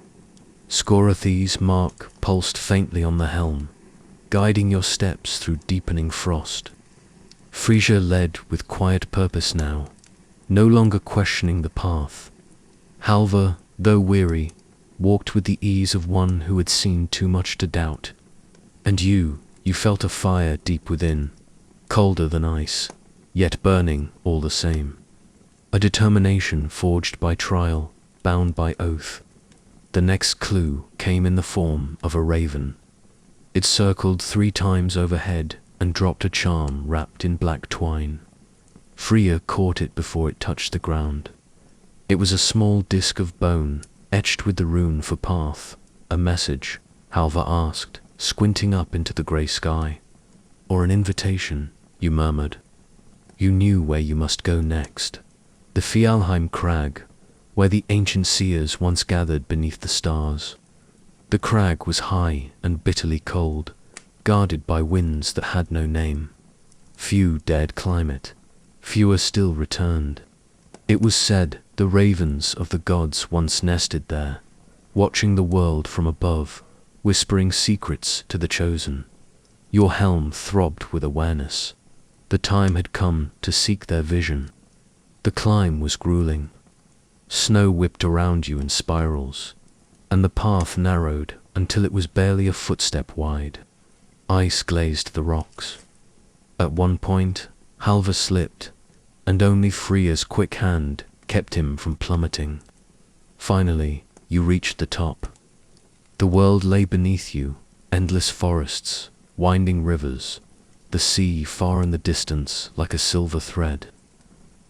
Skorathi's mark pulsed faintly on the helm, guiding your steps through deepening frost. Frisia led with quiet purpose now, no longer questioning the path. Halvar, though weary, walked with the ease of one who had seen too much to doubt. And you felt a fire deep within, colder than ice, yet burning all the same. A determination forged by trial, bound by oath. The next clue came in the form of a raven. It circled 3 times overhead and dropped a charm wrapped in black twine. Freya caught it before it touched the ground. It was a small disc of bone, etched with the rune for path. A message, Halvar asked, squinting up into the grey sky. Or an invitation, you murmured. You knew where you must go next. the Fjalheim crag, where the ancient seers once gathered beneath the stars. The crag was high and bitterly cold, guarded by winds that had no name. Few dared climb it, fewer still returned. It was said the ravens of the gods once nested there, watching the world from above, whispering secrets to the chosen. Your helm throbbed with awareness. The time had come to seek their vision. The climb was grueling. Snow whipped around you in spirals, and the path narrowed until it was barely a footstep wide. Ice glazed the rocks. At one point, Halvar slipped, and only Freya's quick hand kept him from plummeting. Finally, you reached the top. The world lay beneath you, endless forests, winding rivers, the sea far in the distance like a silver thread.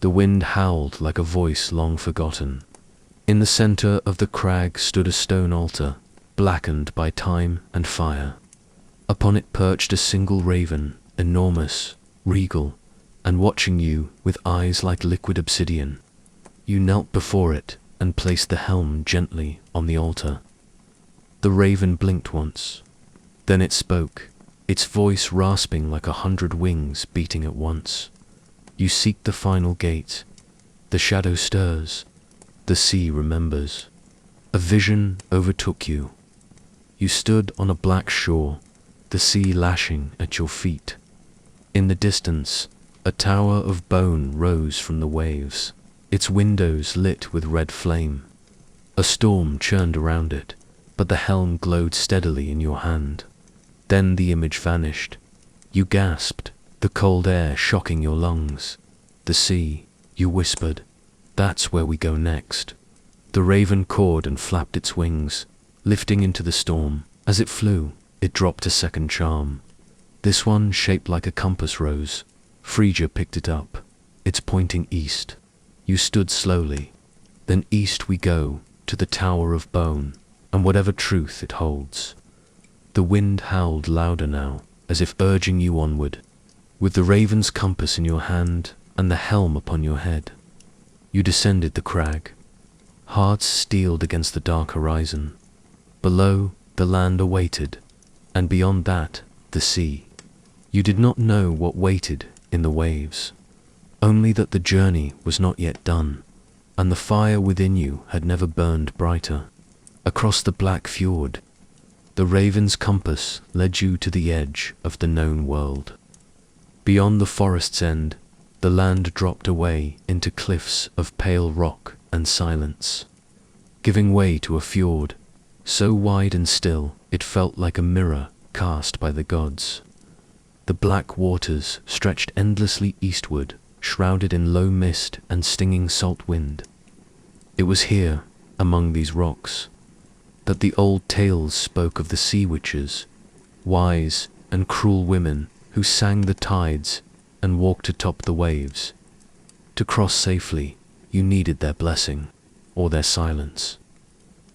The wind howled like a voice long forgotten. In the center of the crag stood a stone altar, blackened by time and fire. Upon it perched a single raven, enormous, regal, and watching you with eyes like liquid obsidian. You knelt before it and placed the helm gently on the altar. The raven blinked once. Then it spoke, its voice rasping like 100 wings beating at once. You seek the final gate. The shadow stirs. The sea remembers. A vision overtook you. You stood on a black shore, the sea lashing at your feet. In the distance, a tower of bone rose from the waves, its windows lit with red flame. A storm churned around it, but the helm glowed steadily in your hand. Then the image vanished. You gasped, the cold air shocking your lungs. The sea, you whispered, that's where we go next. The raven cawed and flapped its wings, lifting into the storm. As it flew, it dropped a second charm. This one shaped like a compass rose. Frigga picked it up. It's pointing east. You stood slowly. Then east we go, to the Tower of Bone, and whatever truth it holds. The wind howled louder now, as if urging you onward, with the raven's compass in your hand and the helm upon your head. You descended the crag. Hearts steeled against the dark horizon. Below, the land awaited, and beyond that, the sea. You did not know what waited in the waves, only that the journey was not yet done, and the fire within you had never burned brighter. Across the black fjord, the raven's compass led you to the edge of the known world. Beyond the forest's end, the land dropped away into cliffs of pale rock and silence, giving way to a fjord, so wide and still it felt like a mirror cast by the gods. The black waters stretched endlessly eastward, shrouded in low mist and stinging salt wind. It was here, among these rocks, that the old tales spoke of the sea witches, wise and cruel women who sang the tides and walked atop the waves. To cross safely, you needed their blessing, or their silence.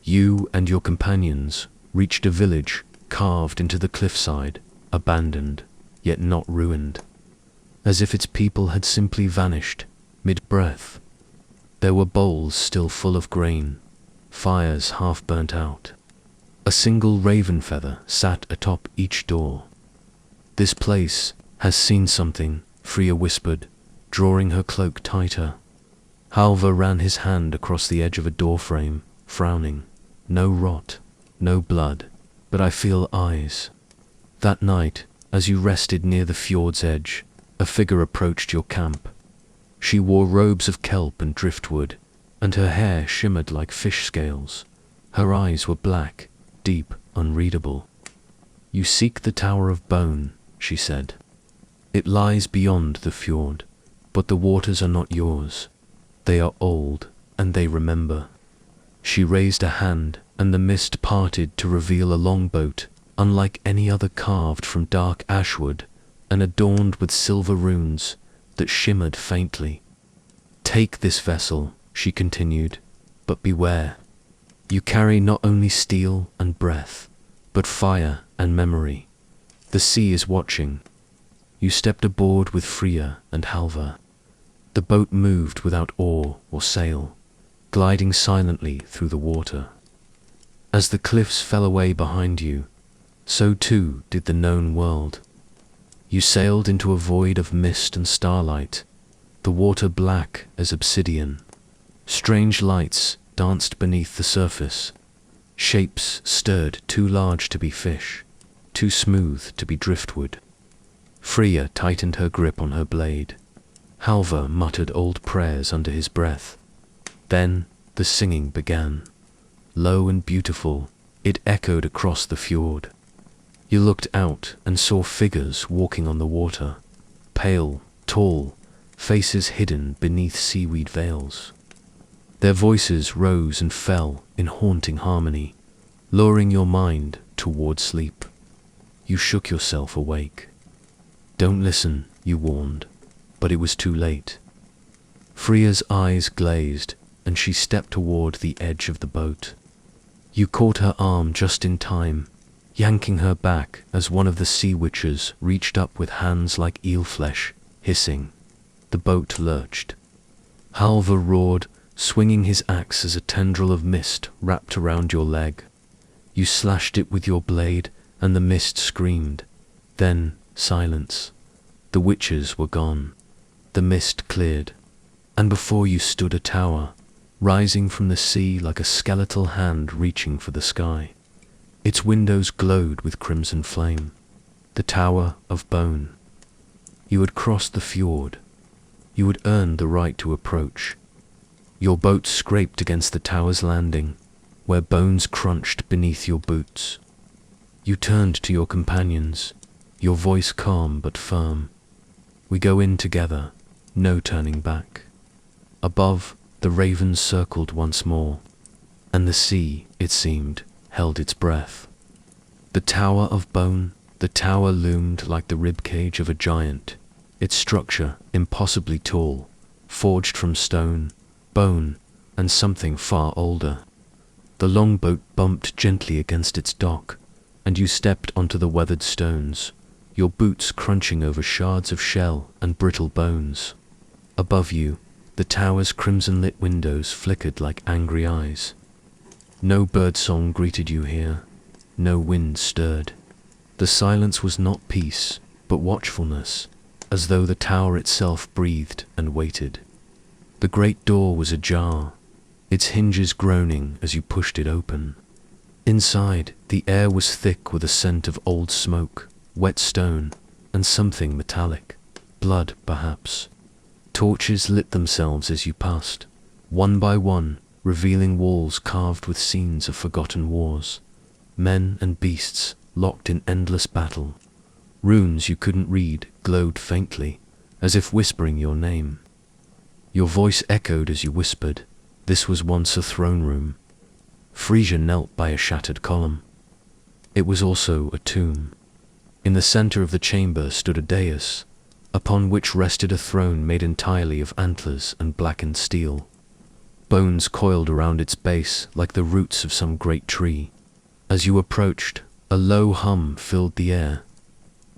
You and your companions reached a village carved into the cliffside, abandoned, yet not ruined, as if its people had simply vanished mid-breath. There were bowls still full of grain, fires half burnt out. A single raven feather sat atop each door. This place has seen something, Freya whispered, drawing her cloak tighter. Halvar ran his hand across the edge of a doorframe, frowning. No rot, no blood, but I feel eyes. That night, as you rested near the fjord's edge, a figure approached your camp. She wore robes of kelp and driftwood, and her hair shimmered like fish scales. Her eyes were black, deep, unreadable. You seek the Tower of Bone, she said. It lies beyond the fjord, but the waters are not yours. They are old, and they remember. She raised a hand, and the mist parted to reveal a longboat, unlike any other carved from dark ashwood, and adorned with silver runes that shimmered faintly. Take this vessel, she continued, but beware. You carry not only steel and breath, but fire and memory. The sea is watching. You stepped aboard with Freya and Halvar. The boat moved without oar or sail, gliding silently through the water. As the cliffs fell away behind you, so too did the known world. You sailed into a void of mist and starlight, the water black as obsidian. Strange lights danced beneath the surface. Shapes stirred too large to be fish, too smooth to be driftwood. Freya tightened her grip on her blade. Halvar muttered old prayers under his breath. Then the singing began. Low and beautiful, it echoed across the fjord. You looked out and saw figures walking on the water, pale, tall, faces hidden beneath seaweed veils. Their voices rose and fell in haunting harmony, luring your mind toward sleep. You shook yourself awake. Don't listen, you warned, but it was too late. Freya's eyes glazed, and she stepped toward the edge of the boat. You caught her arm just in time, yanking her back as one of the sea witches reached up with hands like eel flesh, hissing. The boat lurched. Halvar roared, swinging his axe as a tendril of mist wrapped around your leg. You slashed it with your blade, and the mist screamed. Then silence. The witches were gone. The mist cleared, and before you stood a tower, rising from the sea like a skeletal hand reaching for the sky. Its windows glowed with crimson flame. The Tower of Bone. You had crossed the fjord. You had earned the right to approach. Your boat scraped against the tower's landing, where bones crunched beneath your boots. You turned to your companions, your voice calm but firm. We go in together, no turning back. Above, the ravens circled once more, and the sea, it seemed, held its breath. The Tower of Bone, the tower loomed like the ribcage of a giant, its structure impossibly tall, forged from stone, bone, and something far older. The longboat bumped gently against its dock, and you stepped onto the weathered stones, your boots crunching over shards of shell and brittle bones. Above you, the tower's crimson-lit windows flickered like angry eyes. No birdsong greeted you here, no wind stirred. The silence was not peace, but watchfulness, as though the tower itself breathed and waited. The great door was ajar, its hinges groaning as you pushed it open. Inside, the air was thick with a scent of old smoke, wet stone, and something metallic. Blood, perhaps. Torches lit themselves as you passed, one by one, revealing walls carved with scenes of forgotten wars. Men and beasts locked in endless battle. Runes you couldn't read glowed faintly, as if whispering your name. Your voice echoed as you whispered, "This was once a throne room." Frisia knelt by a shattered column. It was also a tomb. In the center of the chamber stood a dais, upon which rested a throne made entirely of antlers and blackened steel. Bones coiled around its base like the roots of some great tree. As you approached, a low hum filled the air.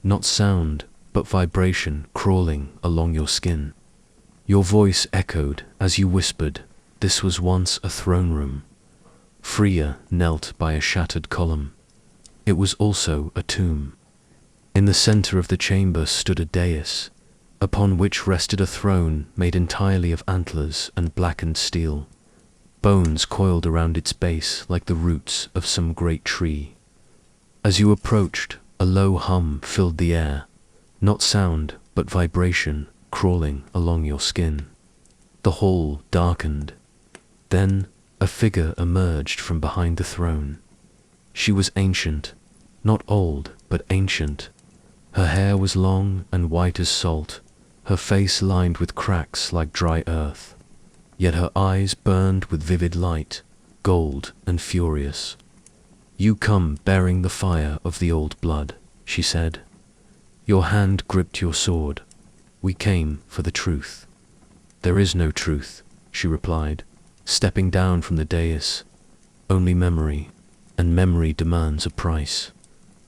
Not sound, but vibration crawling along your skin. Your voice echoed as you whispered, "This was once a throne room." Freya knelt by a shattered column. It was also a tomb. In the center of the chamber stood a dais, upon which rested a throne made entirely of antlers and blackened steel. Bones coiled around its base like the roots of some great tree. As you approached, a low hum filled the air, not sound, but vibration crawling along your skin. The hall darkened. Then a figure emerged from behind the throne. She was ancient, not old, but ancient. Her hair was long and white as salt, her face lined with cracks like dry earth. Yet her eyes burned with vivid light, gold and furious. "You come bearing the fire of the old blood," she said. Your hand gripped your sword. "We came for the truth." "There is no truth," she replied, stepping down from the dais. "Only memory, and memory demands a price."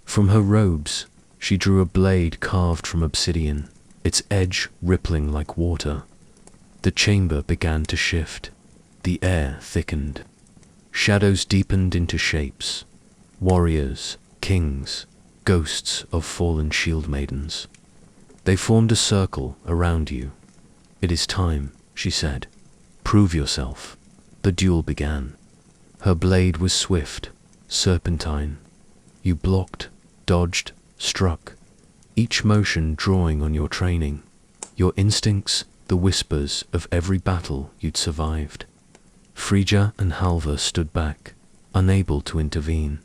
From her robes, she drew a blade carved from obsidian, its edge rippling like water. The chamber began to shift. The air thickened. Shadows deepened into shapes. Warriors, kings, ghosts of fallen shield maidens. They formed a circle around you. "It is time," she said. "Prove yourself." The duel began. Her blade was swift, serpentine. You blocked, dodged, struck, each motion drawing on your training, your instincts, the whispers of every battle you'd survived. Frigga and Halva stood back, unable to intervene.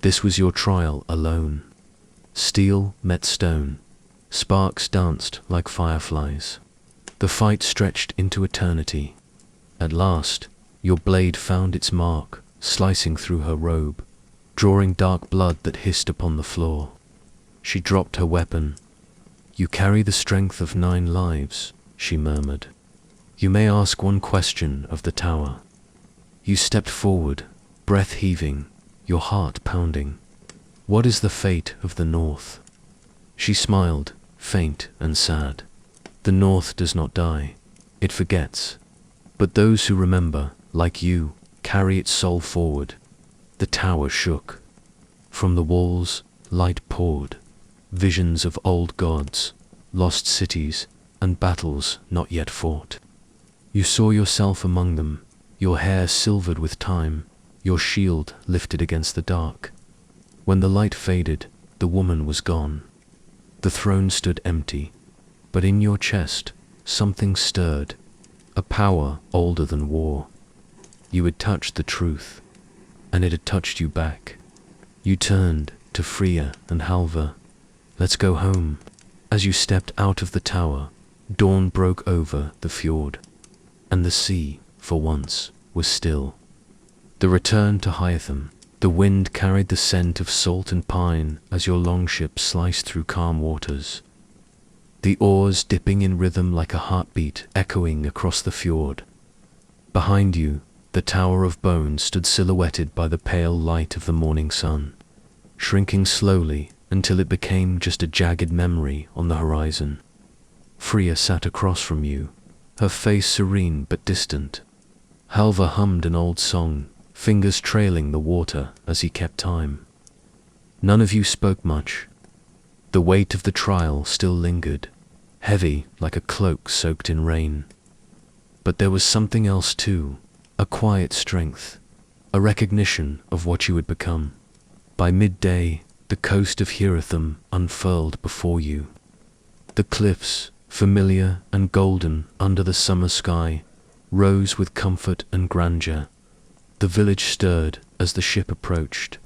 This was your trial alone. Steel met stone. Sparks danced like fireflies. The fight stretched into eternity. At last, your blade found its mark, slicing through her robe, drawing dark blood that hissed upon the floor. She dropped her weapon. "You carry the strength of 9 lives," she murmured. "You may ask one question of the tower." You stepped forward, breath heaving, your heart pounding. "What is the fate of the North?" She smiled, faint and sad. "The North does not die, it forgets. But those who remember, like you, carry its soul forward." The tower shook. From the walls, light poured. Visions of old gods, lost cities, and battles not yet fought. You saw yourself among them, your hair silvered with time, your shield lifted against the dark. When the light faded, the woman was gone. The throne stood empty, but in your chest, something stirred, a power older than war. You had touched the truth, and it had touched you back. You turned to Freya and Halva. "Let's go home." As you stepped out of the tower, dawn broke over the fjord, and the sea, for once, was still. The return to Hytham. The wind carried the scent of salt and pine as your longship sliced through calm waters. The oars dipping in rhythm like a heartbeat echoing across the fjord. Behind you, the Tower of Bone stood silhouetted by the pale light of the morning sun, shrinking slowly until it became just a jagged memory on the horizon. Freya sat across from you, her face serene but distant. Halva hummed an old song, fingers trailing the water as he kept time. None of you spoke much. The weight of the trial still lingered, heavy like a cloak soaked in rain. But there was something else too, a quiet strength, a recognition of what you had become. By midday, the coast of Heartham unfurled before you. The cliffs, familiar and golden under the summer sky, rose with comfort and grandeur. The village stirred as the ship approached.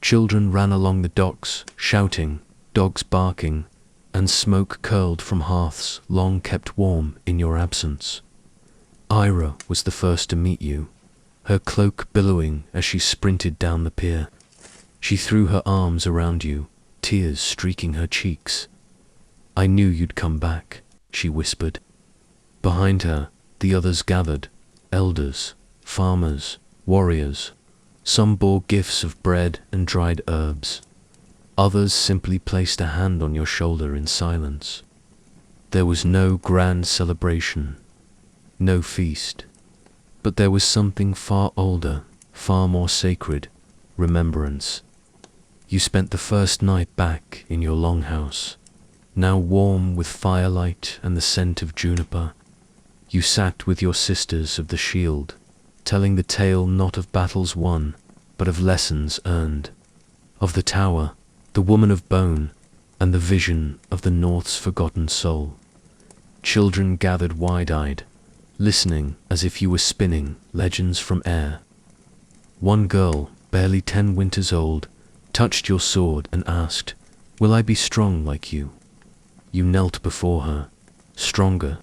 Children ran along the docks, shouting, dogs barking, and smoke curled from hearths long kept warm in your absence. Ira was the first to meet you, her cloak billowing as she sprinted down the pier. She threw her arms around you, tears streaking her cheeks. "I knew you'd come back," she whispered. Behind her, the others gathered, elders, farmers, warriors. Some bore gifts of bread and dried herbs. Others simply placed a hand on your shoulder in silence. There was no grand celebration, no feast, but there was something far older, far more sacred, remembrance. You spent the first night back in your longhouse, now warm with firelight and the scent of juniper. You sat with your sisters of the shield, telling the tale not of battles won, but of lessons earned, of the tower, the woman of bone, and the vision of the North's forgotten soul. Children gathered wide-eyed, listening as if you were spinning legends from air. One girl, barely 10 winters old, touched your sword and asked, "Will I be strong like you?" You knelt before her, stronger.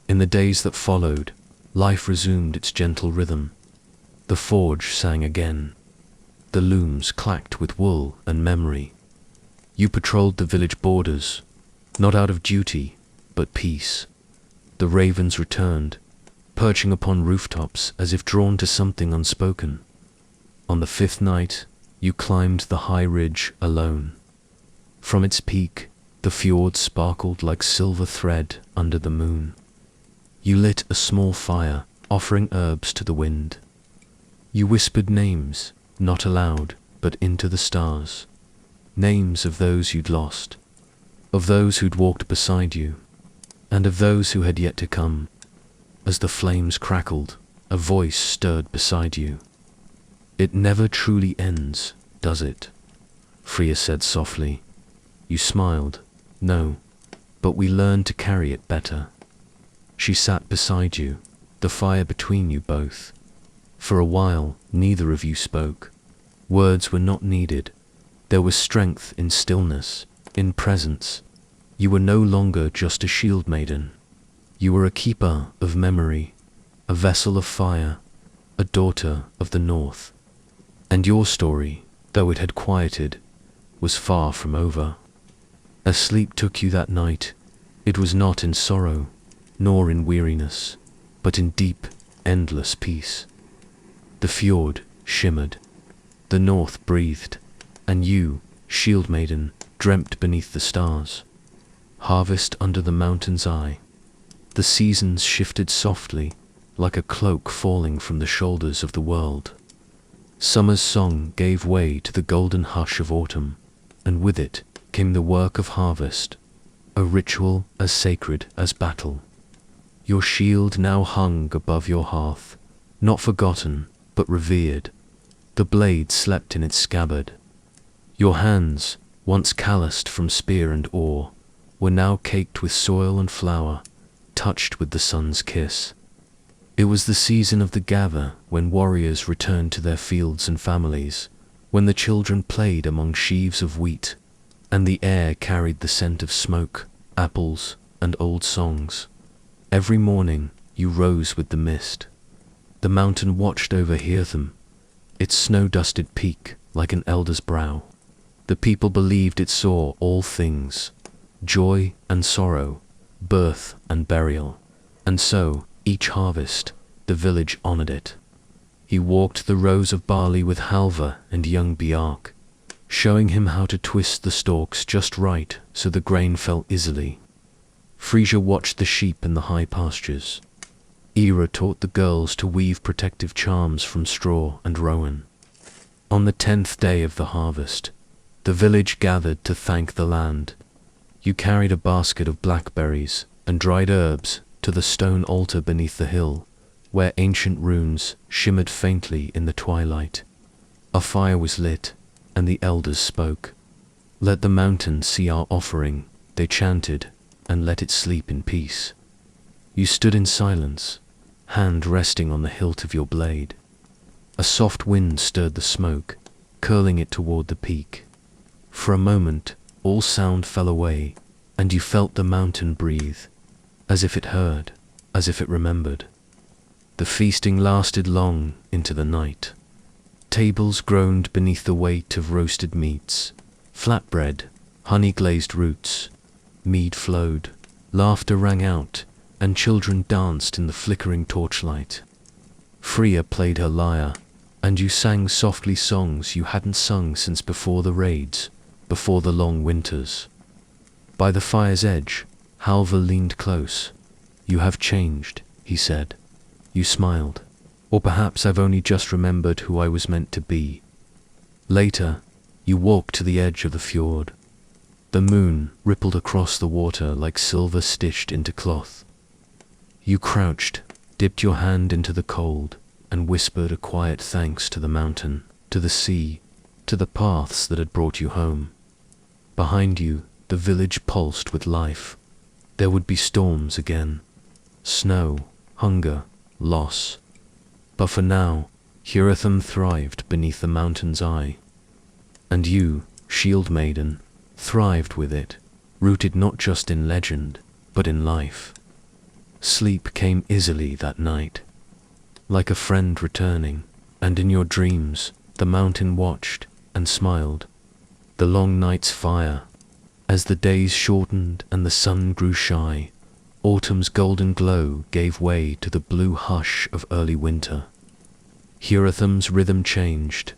In the days that followed, life resumed its gentle rhythm. The forge sang again. The looms clacked with wool and memory. You patrolled the village borders, not out of duty, but peace. The ravens returned, perching upon rooftops as if drawn to something unspoken. On the 5th night, you climbed the high ridge alone. From its peak, the fjords sparkled like silver thread under the moon. You lit a small fire, offering herbs to the wind. You whispered names, not aloud, but into the stars. Names of those you'd lost, of those who'd walked beside you, and of those who had yet to come. As the flames crackled, a voice stirred beside you. It never truly ends, does it? Freya said softly. You smiled. No, but we learned to carry it better. She sat beside you, the fire between you both. For a while, neither of you spoke. Words were not needed. There was strength in stillness, in presence. You were no longer just a shield maiden. You were a keeper of memory, a vessel of fire, a daughter of the North. And your story, though it had quieted, was far from over. As sleep took you that night, it was not in sorrow, nor in weariness, but in deep, endless peace. The fjord shimmered, the North breathed, and you, shield maiden, dreamt beneath the stars. Harvest under the mountain's eye. The seasons shifted softly, like a cloak falling from the shoulders of the world. Summer's song gave way to the golden hush of autumn, and with it came the work of harvest, a ritual as sacred as battle. Your shield now hung above your hearth, not forgotten, but revered. The blade slept in its scabbard. Your hands, once calloused from spear and oar, were now caked with soil and flour, touched with the sun's kiss. It was the season of the gather, when warriors returned to their fields and families, when the children played among sheaves of wheat, and the air carried the scent of smoke, apples, and old songs. Every morning you rose with the mist. The mountain watched over Heartham, its snow-dusted peak like an elder's brow. The people believed it saw all things, joy and sorrow, birth and burial, and so, each harvest, the village honored it. He walked the rows of barley with Halvar and young Bjark, showing him how to twist the stalks just right so the grain fell easily. Frisia watched the sheep in the high pastures. Ira taught the girls to weave protective charms from straw and rowan. On the 10th day of the harvest, the village gathered to thank the land. You carried a basket of blackberries and dried herbs to the stone altar beneath the hill, where ancient runes shimmered faintly in the twilight. A fire was lit, and the elders spoke. Let the mountain see our offering, they chanted, and let it sleep in peace. You stood in silence, hand resting on the hilt of your blade. A soft wind stirred the smoke, curling it toward the peak. For a moment, all sound fell away, and you felt the mountain breathe, as if it heard, as if it remembered. The feasting lasted long into the night. Tables groaned beneath the weight of roasted meats, flatbread, honey-glazed roots. Mead flowed, laughter rang out, and children danced in the flickering torchlight. Freya played her lyre, and you sang softly songs you hadn't sung since before the raids, before the long winters. By the fire's edge, Halvar leaned close. You have changed, he said. You smiled. Or perhaps I've only just remembered who I was meant to be. Later, you walked to the edge of the fjord. The moon rippled across the water like silver stitched into cloth. You crouched, dipped your hand into the cold, and whispered a quiet thanks to the mountain, to the sea, to the paths that had brought you home. Behind you, the village pulsed with life. There would be storms again. Snow, hunger, loss. But for now, Heartham thrived beneath the mountain's eye. And you, shield maiden, thrived with it, rooted not just in legend, but in life. Sleep came easily that night, like a friend returning, and in your dreams, the mountain watched and smiled. The long night's fire, as the days shortened and the sun grew shy, autumn's golden glow gave way to the blue hush of early winter. Heartham's rhythm changed.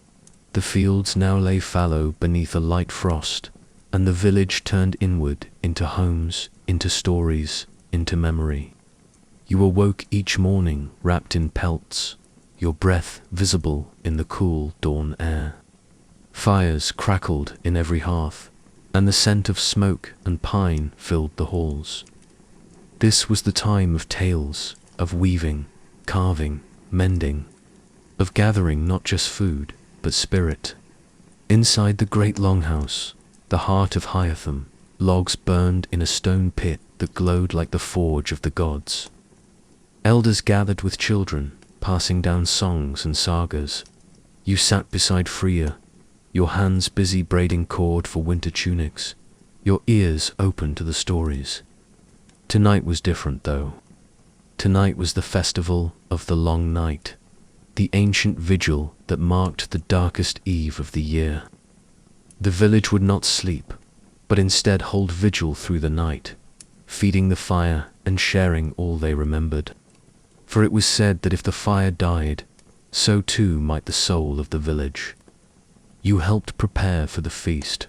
The fields now lay fallow beneath a light frost, and the village turned inward into homes, into stories, into memory. You awoke each morning wrapped in pelts, your breath visible in the cool dawn air. Fires crackled in every hearth, and the scent of smoke and pine filled the halls. This was the time of tales, of weaving, carving, mending, of gathering not just food, but spirit. Inside the great longhouse, the heart of Hytham, logs burned in a stone pit that glowed like the forge of the gods. Elders gathered with children, passing down songs and sagas. You sat beside Freya, your hands busy braiding cord for winter tunics, your ears open to the stories. Tonight was different though. Tonight was the festival of the long night, the ancient vigil that marked the darkest eve of the year. The village would not sleep, but instead hold vigil through the night, feeding the fire and sharing all they remembered. For it was said that if the fire died, so too might the soul of the village. You helped prepare for the feast,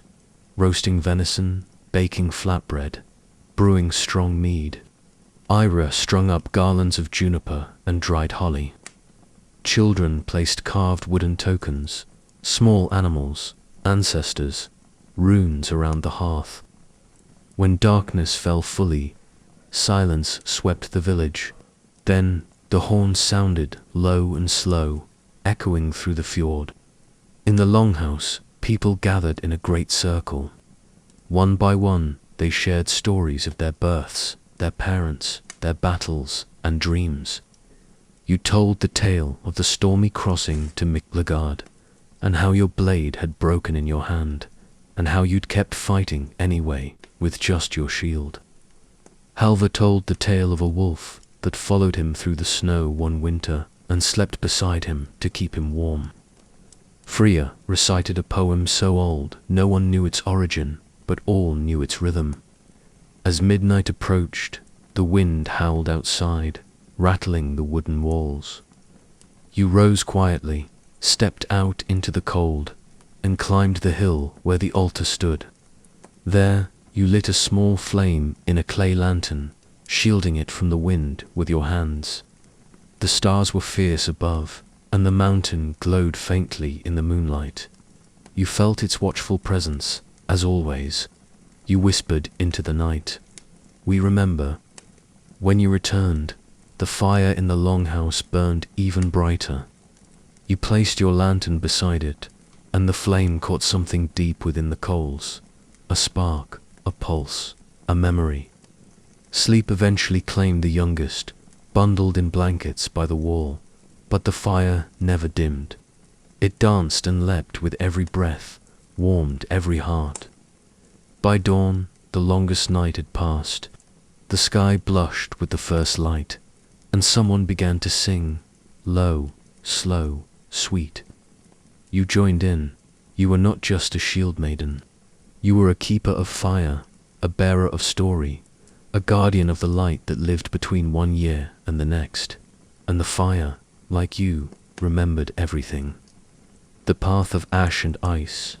roasting venison, baking flatbread, brewing strong mead. Ira strung up garlands of juniper and dried holly. Children placed carved wooden tokens, small animals, ancestors, runes around the hearth. When darkness fell fully, silence swept the village. Then the horns sounded low and slow, echoing through the fjord. In the longhouse, people gathered in a great circle. One by one, they shared stories of their births, their parents, their battles, and dreams. You told the tale of the stormy crossing to Miklagard, and how your blade had broken in your hand, and how you'd kept fighting anyway, with just your shield. Halvar told the tale of a wolf that followed him through the snow one winter and slept beside him to keep him warm. Freya recited a poem so old no one knew its origin, but all knew its rhythm. As midnight approached, the wind howled outside, rattling the wooden walls. You rose quietly, stepped out into the cold, and climbed the hill where the altar stood. There, you lit a small flame in a clay lantern, shielding it from the wind with your hands. The stars were fierce above, and the mountain glowed faintly in the moonlight. You felt its watchful presence, as always. You whispered into the night, "We remember." When you returned, the fire in the longhouse burned even brighter. You placed your lantern beside it, and the flame caught something deep within the coals. A spark, a pulse, a memory. Sleep eventually claimed the youngest, bundled in blankets by the wall, but the fire never dimmed. It danced and leapt with every breath, warmed every heart. By dawn, the longest night had passed. The sky blushed with the first light, and someone began to sing, low, slow, sweet. You joined in. You were not just a shield maiden. You were a keeper of fire, a bearer of story, a guardian of the light that lived between one year and the next. And the fire, like you, remembered everything. The path of ash and ice.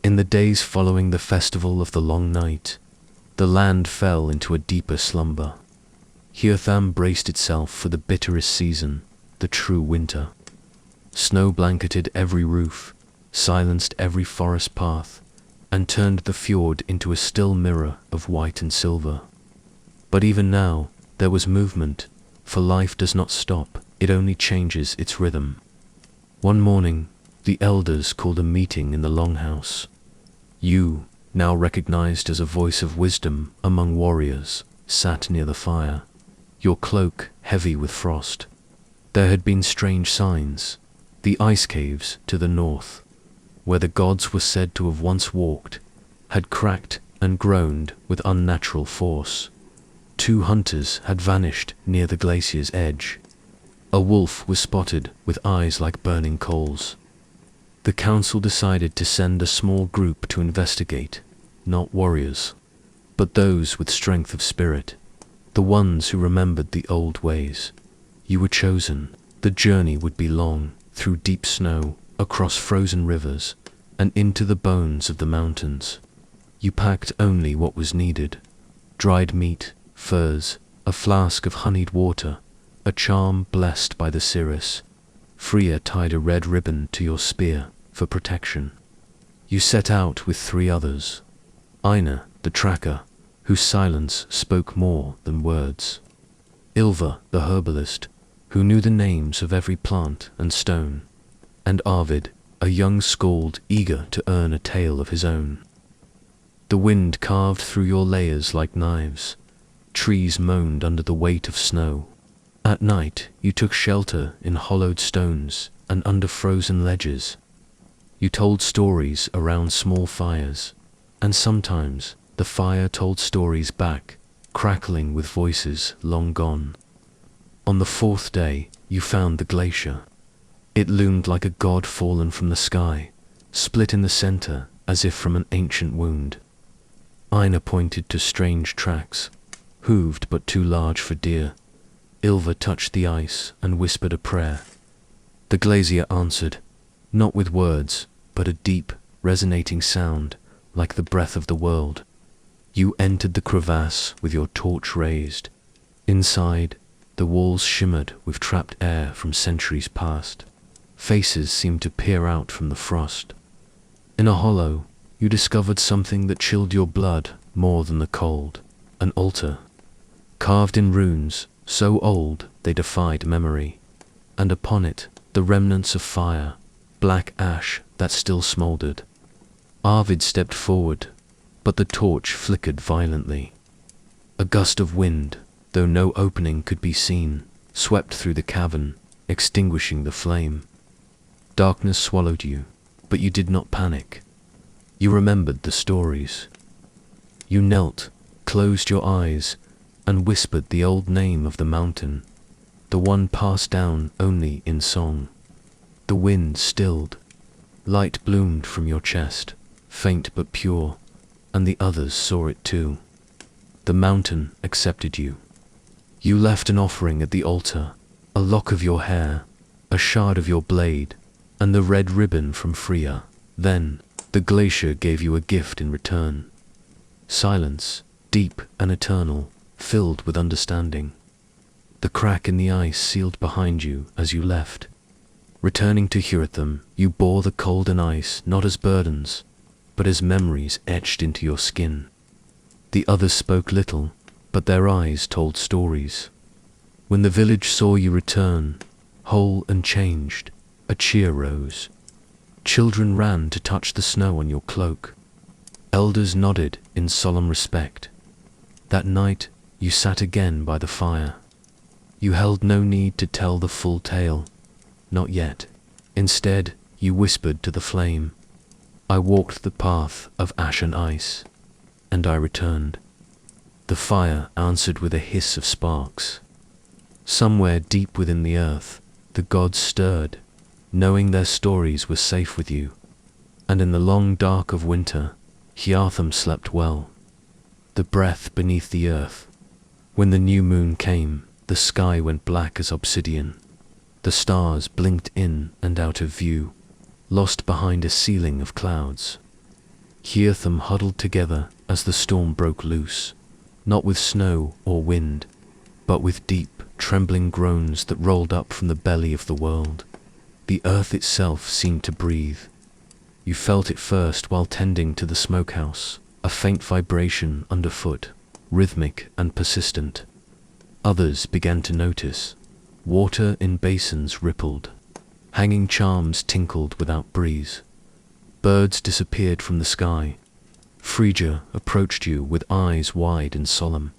In the days following the festival of the long night, the land fell into a deeper slumber. Hytham braced itself for the bitterest season, the true winter. Snow blanketed every roof, silenced every forest path, and turned the fjord into a still mirror of white and silver. But even now, there was movement, for life does not stop, it only changes its rhythm. One morning, the elders called a meeting in the longhouse. You, now recognized as a voice of wisdom among warriors, sat near the fire, your cloak heavy with frost. There had been strange signs. The ice caves to the north, where the gods were said to have once walked, had cracked and groaned with unnatural force. 2 hunters had vanished near the glacier's edge. A wolf was spotted with eyes like burning coals. The council decided to send a small group to investigate, not warriors, but those with strength of spirit, the ones who remembered the old ways. You were chosen. The journey would be long, through deep snow, across frozen rivers, and into the bones of the mountains. You packed only what was needed: dried meat, furs, a flask of honeyed water, a charm blessed by the seeress. Freya tied a red ribbon to your spear for protection. You set out with 3 others. Einar, the tracker, whose silence spoke more than words. Ylva, the herbalist, who knew the names of every plant and stone. And Arvid, a young skald eager to earn a tale of his own. The wind carved through your layers like knives. Trees moaned under the weight of snow. At night you took shelter in hollowed stones and under frozen ledges. You told stories around small fires, and sometimes the fire told stories back, crackling with voices long gone. On the 4th day you found the glacier. It loomed like a god fallen from the sky, split in the center as if from an ancient wound. Einar pointed to strange tracks, hooved but too large for deer. Ylva touched the ice and whispered a prayer. The glacier answered, not with words, but a deep, resonating sound, like the breath of the world. You entered the crevasse with your torch raised. Inside, the walls shimmered with trapped air from centuries past. Faces seemed to peer out from the frost. In a hollow, you discovered something that chilled your blood more than the cold. An altar, carved in runes so old they defied memory, and upon it the remnants of fire, black ash that still smoldered. Arvid stepped forward, but the torch flickered violently. A gust of wind, though no opening could be seen, swept through the cavern, extinguishing the flame. Darkness swallowed you, but you did not panic. You remembered the stories. You knelt, closed your eyes, and whispered the old name of the mountain, the one passed down only in song. The wind stilled. Light bloomed from your chest, faint but pure, and the others saw it too. The mountain accepted you. You left an offering at the altar, a lock of your hair, a shard of your blade, and the red ribbon from Freya. Then, the glacier gave you a gift in return. Silence, deep and eternal, filled with understanding. The crack in the ice sealed behind you as you left. Returning to Hiratham, you bore the cold and ice not as burdens, but as memories etched into your skin. The others spoke little, but their eyes told stories. When the village saw you return, whole and changed, a cheer rose. Children ran to touch the snow on your cloak. Elders nodded in solemn respect. That night, you sat again by the fire. You held no need to tell the full tale. Not yet. Instead, you whispered to the flame, I walked the path of ash and ice, and I returned. The fire answered with a hiss of sparks. Somewhere deep within the earth, the gods stirred, knowing their stories were safe with you. And in the long dark of winter, Hjartham slept well. The breath beneath the earth. When the new moon came, the sky went black as obsidian. The stars blinked in and out of view, lost behind a ceiling of clouds. Hjartham huddled together as the storm broke loose, not with snow or wind, but with deep, trembling groans that rolled up from the belly of the world. The earth itself seemed to breathe. You felt it first while tending to the smokehouse, a faint vibration underfoot, rhythmic and persistent. Others began to notice. Water in basins rippled. Hanging charms tinkled without breeze. Birds disappeared from the sky. Frigga approached you with eyes wide and solemn.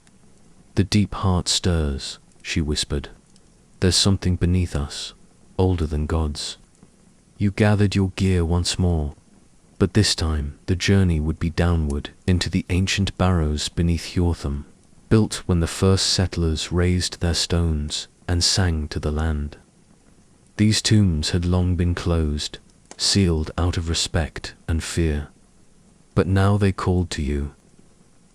The deep heart stirs, she whispered. There's something beneath us, older than gods. You gathered your gear once more, but this time the journey would be downward into the ancient barrows beneath Hjartham, built when the first settlers raised their stones and sang to the land. These tombs had long been closed, sealed out of respect and fear. But now they called to you.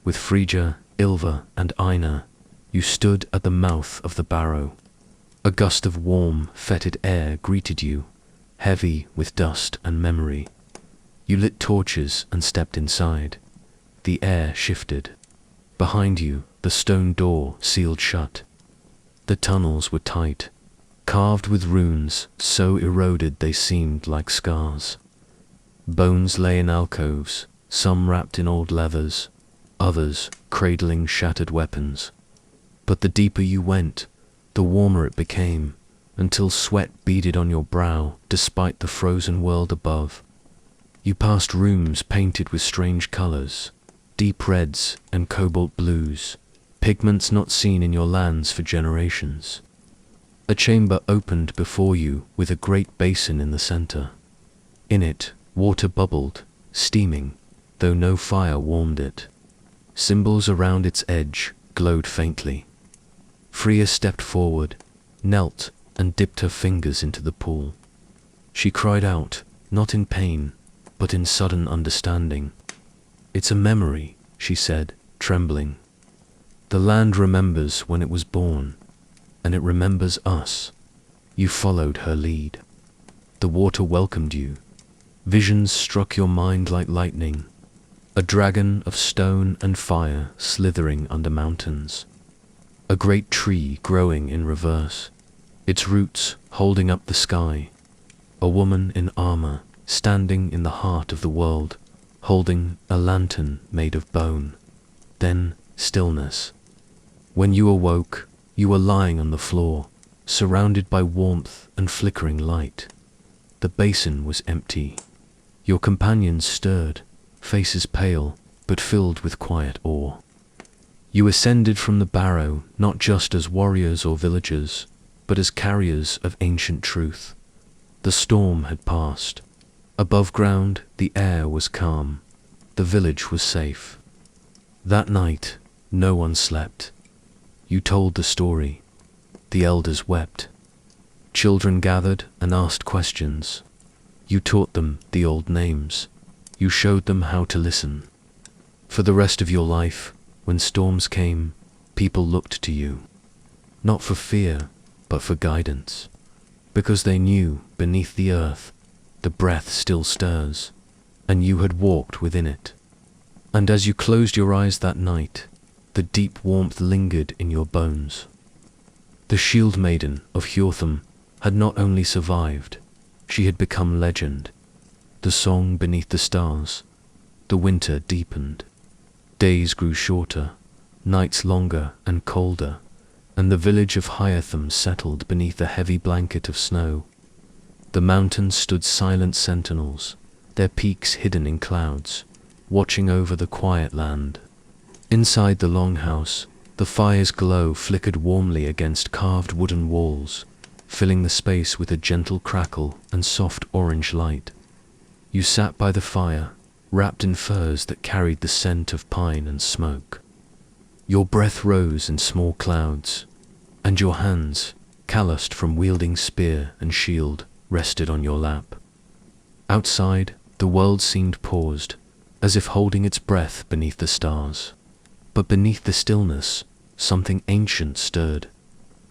With Frigga, Ylva, and Einar, you stood at the mouth of the barrow. A gust of warm, fetid air greeted you, heavy with dust and memory. You lit torches and stepped inside. The air shifted. Behind you, the stone door sealed shut. The tunnels were tight, carved with runes so eroded they seemed like scars. Bones lay in alcoves, some wrapped in old leathers, others cradling shattered weapons. But the deeper you went, the warmer it became, until sweat beaded on your brow despite the frozen world above. You passed rooms painted with strange colors, deep reds and cobalt blues, pigments not seen in your lands for generations. A chamber opened before you with a great basin in the center. In it, water bubbled, steaming, though no fire warmed it. Symbols around its edge glowed faintly. Freya stepped forward, knelt, and dipped her fingers into the pool. She cried out, not in pain, but in sudden understanding. "It's a memory," she said, trembling. "The land remembers when it was born, and it remembers us." You followed her lead. The water welcomed you. Visions struck your mind like lightning. A dragon of stone and fire slithering under mountains. A great tree growing in reverse, its roots holding up the sky. A woman in armor standing in the heart of the world, holding a lantern made of bone. Then stillness. When you awoke, you were lying on the floor, surrounded by warmth and flickering light. The basin was empty. Your companions stirred, faces pale, but filled with quiet awe. You ascended from the barrow not just as warriors or villagers, but as carriers of ancient truth. The storm had passed. Above ground, the air was calm. The village was safe. That night, no one slept. You told the story. The elders wept. Children gathered and asked questions. You taught them the old names. You showed them how to listen. For the rest of your life, when storms came, people looked to you. Not for fear, but for guidance. Because they knew, beneath the earth, the breath still stirs, and you had walked within it. And as you closed your eyes that night, the deep warmth lingered in your bones. The Shieldmaiden of Hjortham had not only survived, she had become legend. The song beneath the stars. The winter deepened. Days grew shorter, nights longer and colder, and the village of Hjortham settled beneath a heavy blanket of snow. The mountains stood silent sentinels, their peaks hidden in clouds, watching over the quiet land. Inside the longhouse, the fire's glow flickered warmly against carved wooden walls, filling the space with a gentle crackle and soft orange light. You sat by the fire, wrapped in furs that carried the scent of pine and smoke. Your breath rose in small clouds, and your hands, calloused from wielding spear and shield, rested on your lap. Outside, the world seemed paused, as if holding its breath beneath the stars. But beneath the stillness, something ancient stirred.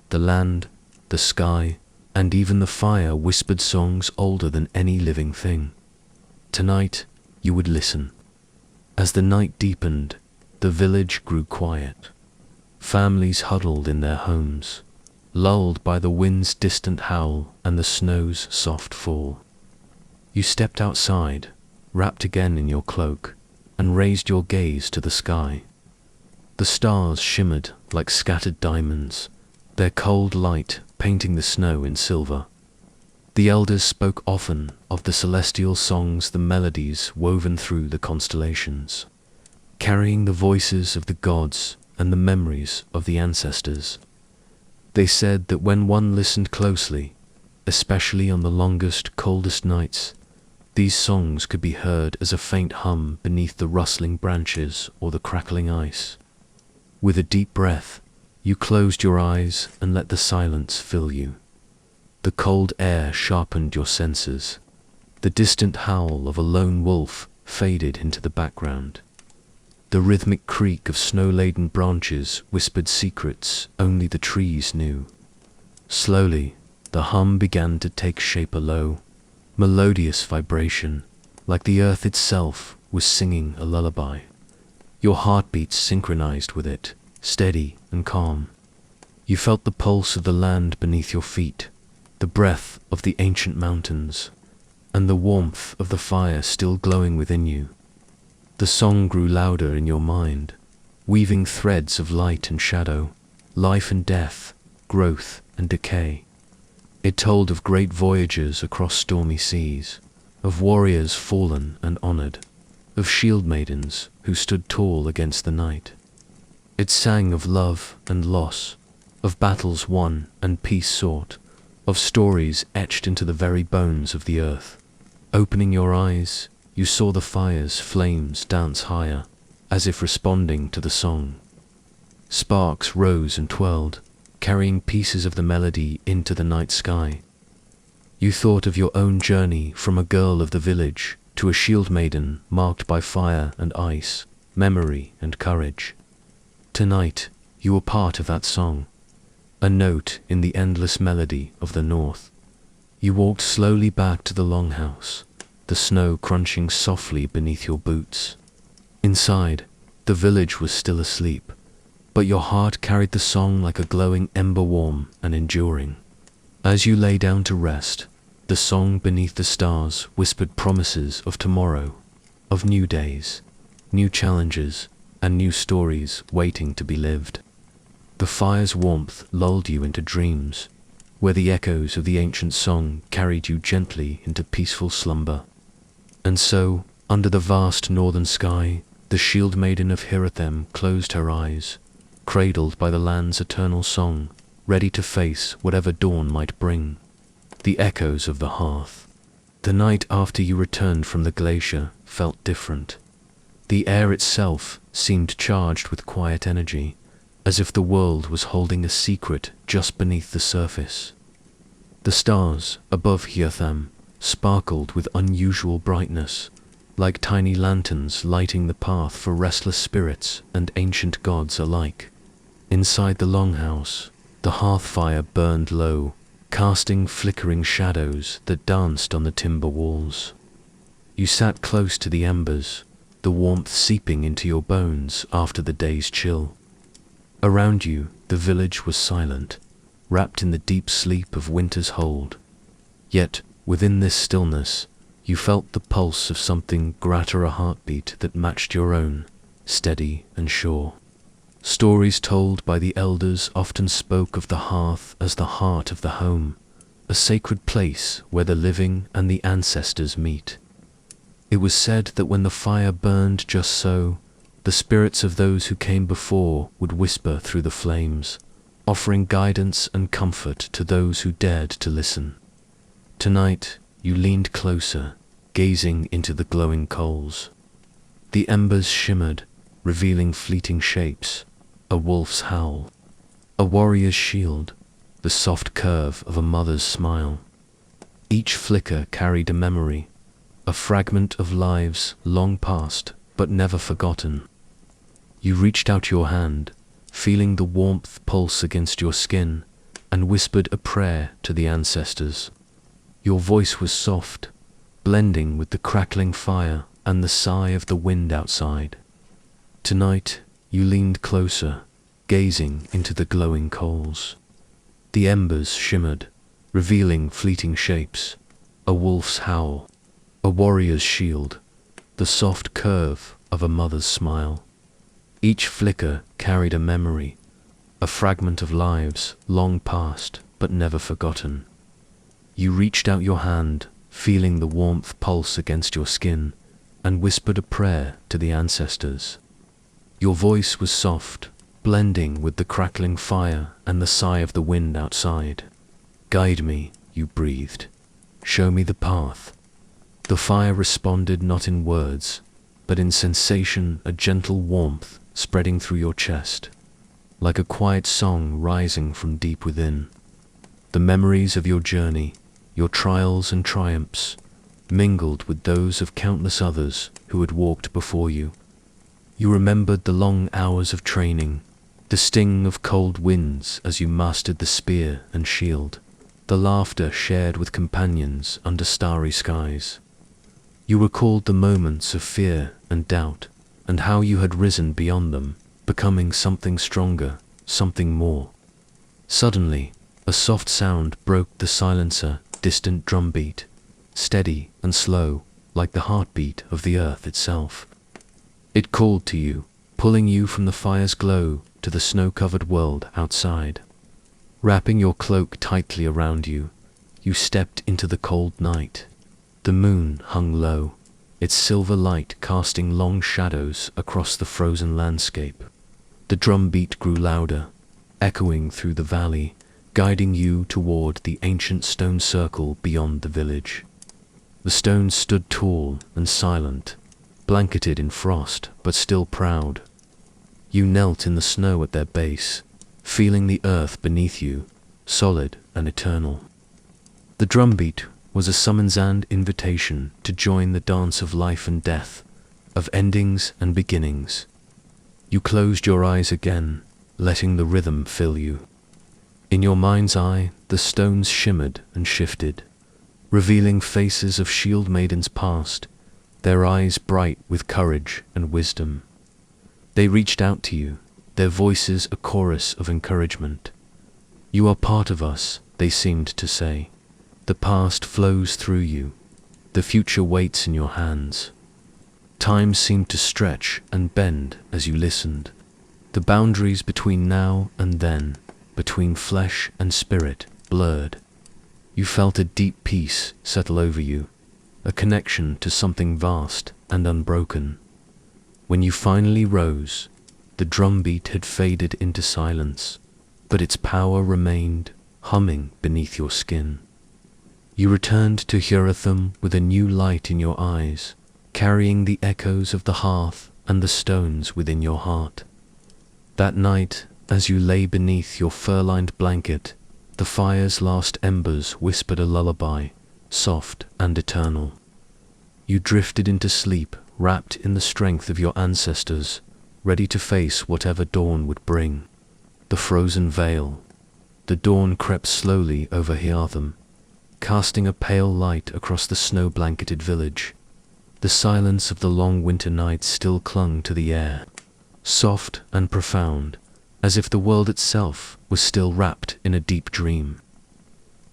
The land, the sky, and even the fire whispered songs older than any living thing. Tonight, you would listen. As the night deepened, the village grew quiet. Families huddled in their homes, lulled by the wind's distant howl and the snow's soft fall. You stepped outside, wrapped again in your cloak, and raised your gaze to the sky. The stars shimmered like scattered diamonds, their cold light painting the snow in silver. The elders spoke often of the celestial songs, the melodies woven through the constellations, carrying the voices of the gods and the memories of the ancestors. They said that when one listened closely, especially on the longest, coldest nights, these songs could be heard as a faint hum beneath the rustling branches or the crackling ice. With a deep breath, you closed your eyes and let the silence fill you. The cold air sharpened your senses. The distant howl of a lone wolf faded into the background. The rhythmic creak of snow-laden branches whispered secrets only the trees knew. Slowly, the hum began to take shape, a low, melodious vibration, like the earth itself was singing a lullaby. Your heartbeats synchronized with it, steady and calm. You felt the pulse of the land beneath your feet, the breath of the ancient mountains, and the warmth of the fire still glowing within you. The song grew louder in your mind, weaving threads of light and shadow, life and death, growth and decay. It told of great voyages across stormy seas, of warriors fallen and honored, of shield maidens who stood tall against the night. It sang of love and loss, of battles won and peace sought, of stories etched into the very bones of the earth. Opening your eyes, you saw the fire's flames dance higher, as if responding to the song. Sparks rose and twirled, carrying pieces of the melody into the night sky. You thought of your own journey from a girl of the village to a shield maiden marked by fire and ice, memory and courage. Tonight, you were part of that song, a note in the endless melody of the north. You walked slowly back to the longhouse, the snow crunching softly beneath your boots. Inside, the village was still asleep, but your heart carried the song like a glowing ember, warm and enduring. As you lay down to rest, the song beneath the stars whispered promises of tomorrow, of new days, new challenges, and new stories waiting to be lived. The fire's warmth lulled you into dreams, where the echoes of the ancient song carried you gently into peaceful slumber. And so, under the vast northern sky, the shield maiden of Hirathem closed her eyes, cradled by the land's eternal song, ready to face whatever dawn might bring. The echoes of the hearth. The night after you returned from the glacier felt different. The air itself seemed charged with quiet energy, as if the world was holding a secret just beneath the surface. The stars above Hirathem sparkled with unusual brightness, like tiny lanterns lighting the path for restless spirits and ancient gods alike. Inside the longhouse, the hearth fire burned low, casting flickering shadows that danced on the timber walls. You sat close to the embers, the warmth seeping into your bones after the day's chill. Around you, the village was silent, wrapped in the deep sleep of winter's hold. Yet, within this stillness, you felt the pulse of something greater, a heartbeat that matched your own, steady and sure. Stories told by the elders often spoke of the hearth as the heart of the home, a sacred place where the living and the ancestors meet. It was said that when the fire burned just so, the spirits of those who came before would whisper through the flames, offering guidance and comfort to those who dared to listen. Tonight, you leaned closer, gazing into the glowing coals. The embers shimmered, revealing fleeting shapes, a wolf's howl, a warrior's shield, the soft curve of a mother's smile. Each flicker carried a memory, a fragment of lives long past but never forgotten. You reached out your hand, feeling the warmth pulse against your skin, and whispered a prayer to the ancestors. Your voice was soft, blending with the crackling fire and the sigh of the wind outside. Tonight, you leaned closer, gazing into the glowing coals. The embers shimmered, revealing fleeting shapes, a wolf's howl, a warrior's shield, the soft curve of a mother's smile. Each flicker carried a memory, a fragment of lives long past but never forgotten. You reached out your hand, feeling the warmth pulse against your skin, and whispered a prayer to the ancestors. Your voice was soft, blending with the crackling fire and the sigh of the wind outside. "Guide me," you breathed. "Show me the path." The fire responded not in words, but in sensation, a gentle warmth spreading through your chest, like a quiet song rising from deep within. The memories of your journey, your trials and triumphs, mingled with those of countless others who had walked before you. You remembered the long hours of training, the sting of cold winds as you mastered the spear and shield, the laughter shared with companions under starry skies. You recalled the moments of fear and doubt, and how you had risen beyond them, becoming something stronger, something more. Suddenly, a soft sound broke the silencer, distant drumbeat, steady and slow, like the heartbeat of the earth itself. It called to you, pulling you from the fire's glow to the snow-covered world outside. Wrapping your cloak tightly around you, you stepped into the cold night. The moon hung low, its silver light casting long shadows across the frozen landscape. The drumbeat grew louder, echoing through the valley, guiding you toward the ancient stone circle beyond the village. The stones stood tall and silent, blanketed in frost but still proud. You knelt in the snow at their base, feeling the earth beneath you, solid and eternal. The drumbeat was a summons and invitation to join the dance of life and death, of endings and beginnings. You closed your eyes again, letting the rhythm fill you. In your mind's eye, the stones shimmered and shifted, revealing faces of Shieldmaidens past, their eyes bright with courage and wisdom. They reached out to you, their voices a chorus of encouragement. "You are part of us," they seemed to say. "The past flows through you. The future waits in your hands." Time seemed to stretch and bend as you listened. The boundaries between now and then, between flesh and spirit, blurred. You felt a deep peace settle over you, a connection to something vast and unbroken. When you finally rose, the drumbeat had faded into silence, but its power remained, humming beneath your skin. You returned to Hurathum with a new light in your eyes, carrying the echoes of the hearth and the stones within your heart. That night, as you lay beneath your fur-lined blanket, the fire's last embers whispered a lullaby, soft and eternal. You drifted into sleep, wrapped in the strength of your ancestors, ready to face whatever dawn would bring. The frozen veil. The dawn crept slowly over Hurathum, casting a pale light across the snow-blanketed village. The silence of the long winter night still clung to the air, soft and profound, as if the world itself was still wrapped in a deep dream.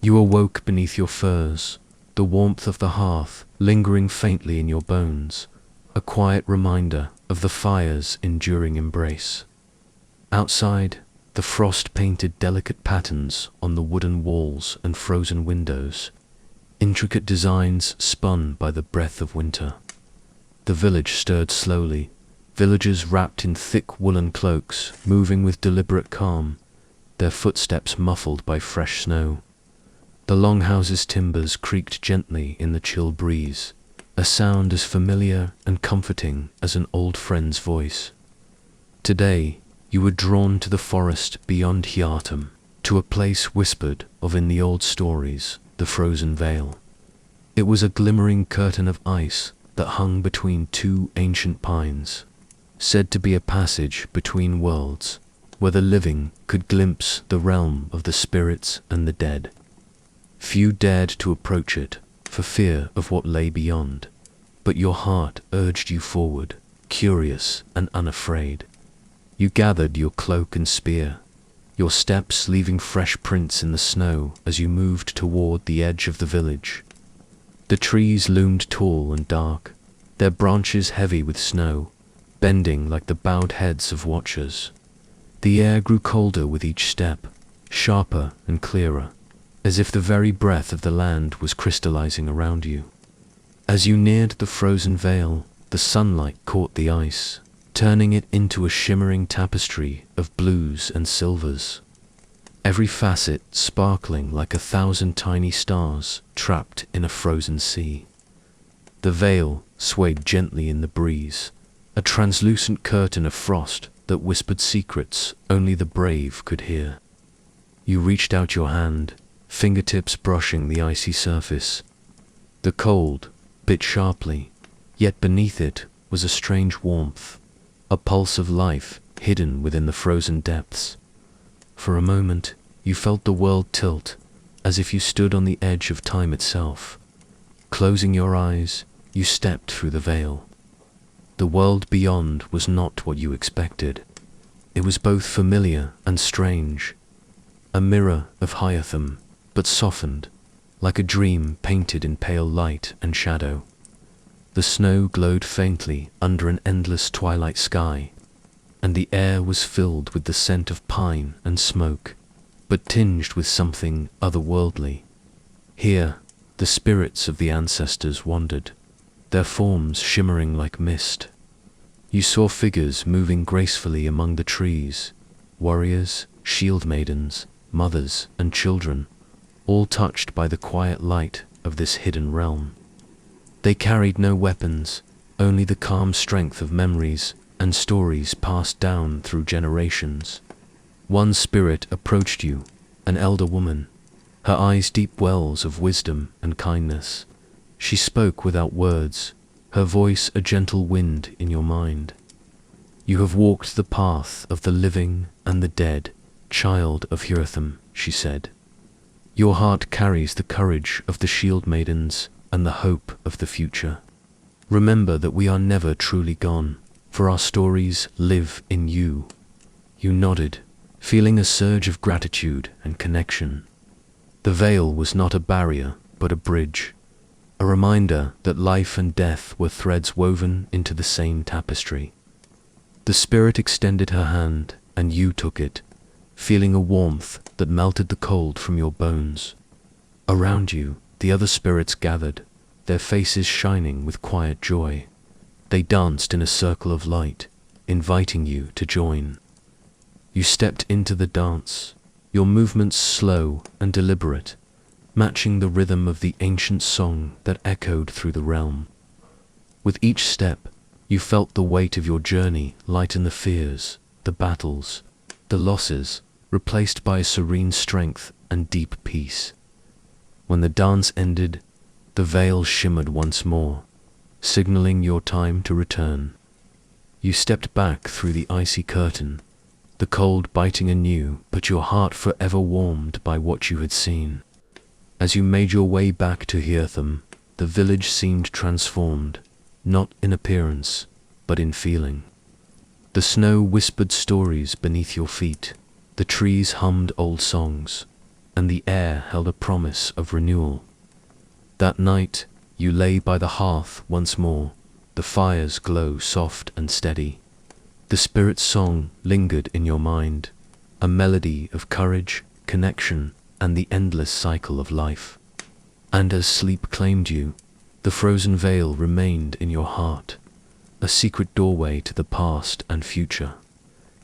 You awoke beneath your furs, the warmth of the hearth lingering faintly in your bones, a quiet reminder of the fire's enduring embrace. Outside, the frost painted delicate patterns on the wooden walls and frozen windows, intricate designs spun by the breath of winter. The village stirred slowly, villagers wrapped in thick woolen cloaks, moving with deliberate calm, their footsteps muffled by fresh snow. The longhouse's timbers creaked gently in the chill breeze, a sound as familiar and comforting as an old friend's voice. Today, you were drawn to the forest beyond Hjartum, to a place whispered of in the old stories, the frozen vale. It was a glimmering curtain of ice that hung between two ancient pines, said to be a passage between worlds, where the living could glimpse the realm of the spirits and the dead. Few dared to approach it, for fear of what lay beyond, but your heart urged you forward, curious and unafraid. You gathered your cloak and spear, your steps leaving fresh prints in the snow as you moved toward the edge of the village. The trees loomed tall and dark, their branches heavy with snow, bending like the bowed heads of watchers. The air grew colder with each step, sharper and clearer, as if the very breath of the land was crystallizing around you. As you neared the frozen vale, the sunlight caught the ice, turning it into a shimmering tapestry of blues and silvers, every facet sparkling like 1,000 tiny stars trapped in a frozen sea. The veil swayed gently in the breeze, a translucent curtain of frost that whispered secrets only the brave could hear. You reached out your hand, fingertips brushing the icy surface. The cold bit sharply, yet beneath it was a strange warmth, a pulse of life hidden within the frozen depths. For a moment, you felt the world tilt, as if you stood on the edge of time itself. Closing your eyes, you stepped through the veil. The world beyond was not what you expected. It was both familiar and strange, a mirror of Hyartham, but softened, like a dream painted in pale light and shadow. The snow glowed faintly under an endless twilight sky, and the air was filled with the scent of pine and smoke, but tinged with something otherworldly. Here, the spirits of the ancestors wandered, their forms shimmering like mist. You saw figures moving gracefully among the trees, warriors, shield maidens, mothers and children, all touched by the quiet light of this hidden realm. They carried no weapons, only the calm strength of memories and stories passed down through generations. One spirit approached you, an elder woman, her eyes deep wells of wisdom and kindness. She spoke without words, her voice a gentle wind in your mind. You have walked the path of the living and the dead, child of Hyartham, she said. Your heart carries the courage of the shield maidens and the hope of the future. Remember that we are never truly gone, for our stories live in you. You nodded, feeling a surge of gratitude and connection. The veil was not a barrier, but a bridge, a reminder that life and death were threads woven into the same tapestry. The spirit extended her hand, and you took it, feeling a warmth that melted the cold from your bones. Around you, the other spirits gathered, their faces shining with quiet joy. They danced in a circle of light, inviting you to join. You stepped into the dance, your movements slow and deliberate, matching the rhythm of the ancient song that echoed through the realm. With each step, you felt the weight of your journey lighten the fears, the battles, the losses, replaced by a serene strength and deep peace. When the dance ended, the veil shimmered once more, signaling your time to return. You stepped back through the icy curtain, the cold biting anew, but your heart forever warmed by what you had seen. As you made your way back to Hyartham, the village seemed transformed, not in appearance, but in feeling. The snow whispered stories beneath your feet, the trees hummed old songs, and the air held a promise of renewal. That night, you lay by the hearth once more, the fire's glow soft and steady. The spirit's song lingered in your mind, a melody of courage, connection, and the endless cycle of life. And as sleep claimed you, the frozen veil remained in your heart, a secret doorway to the past and future,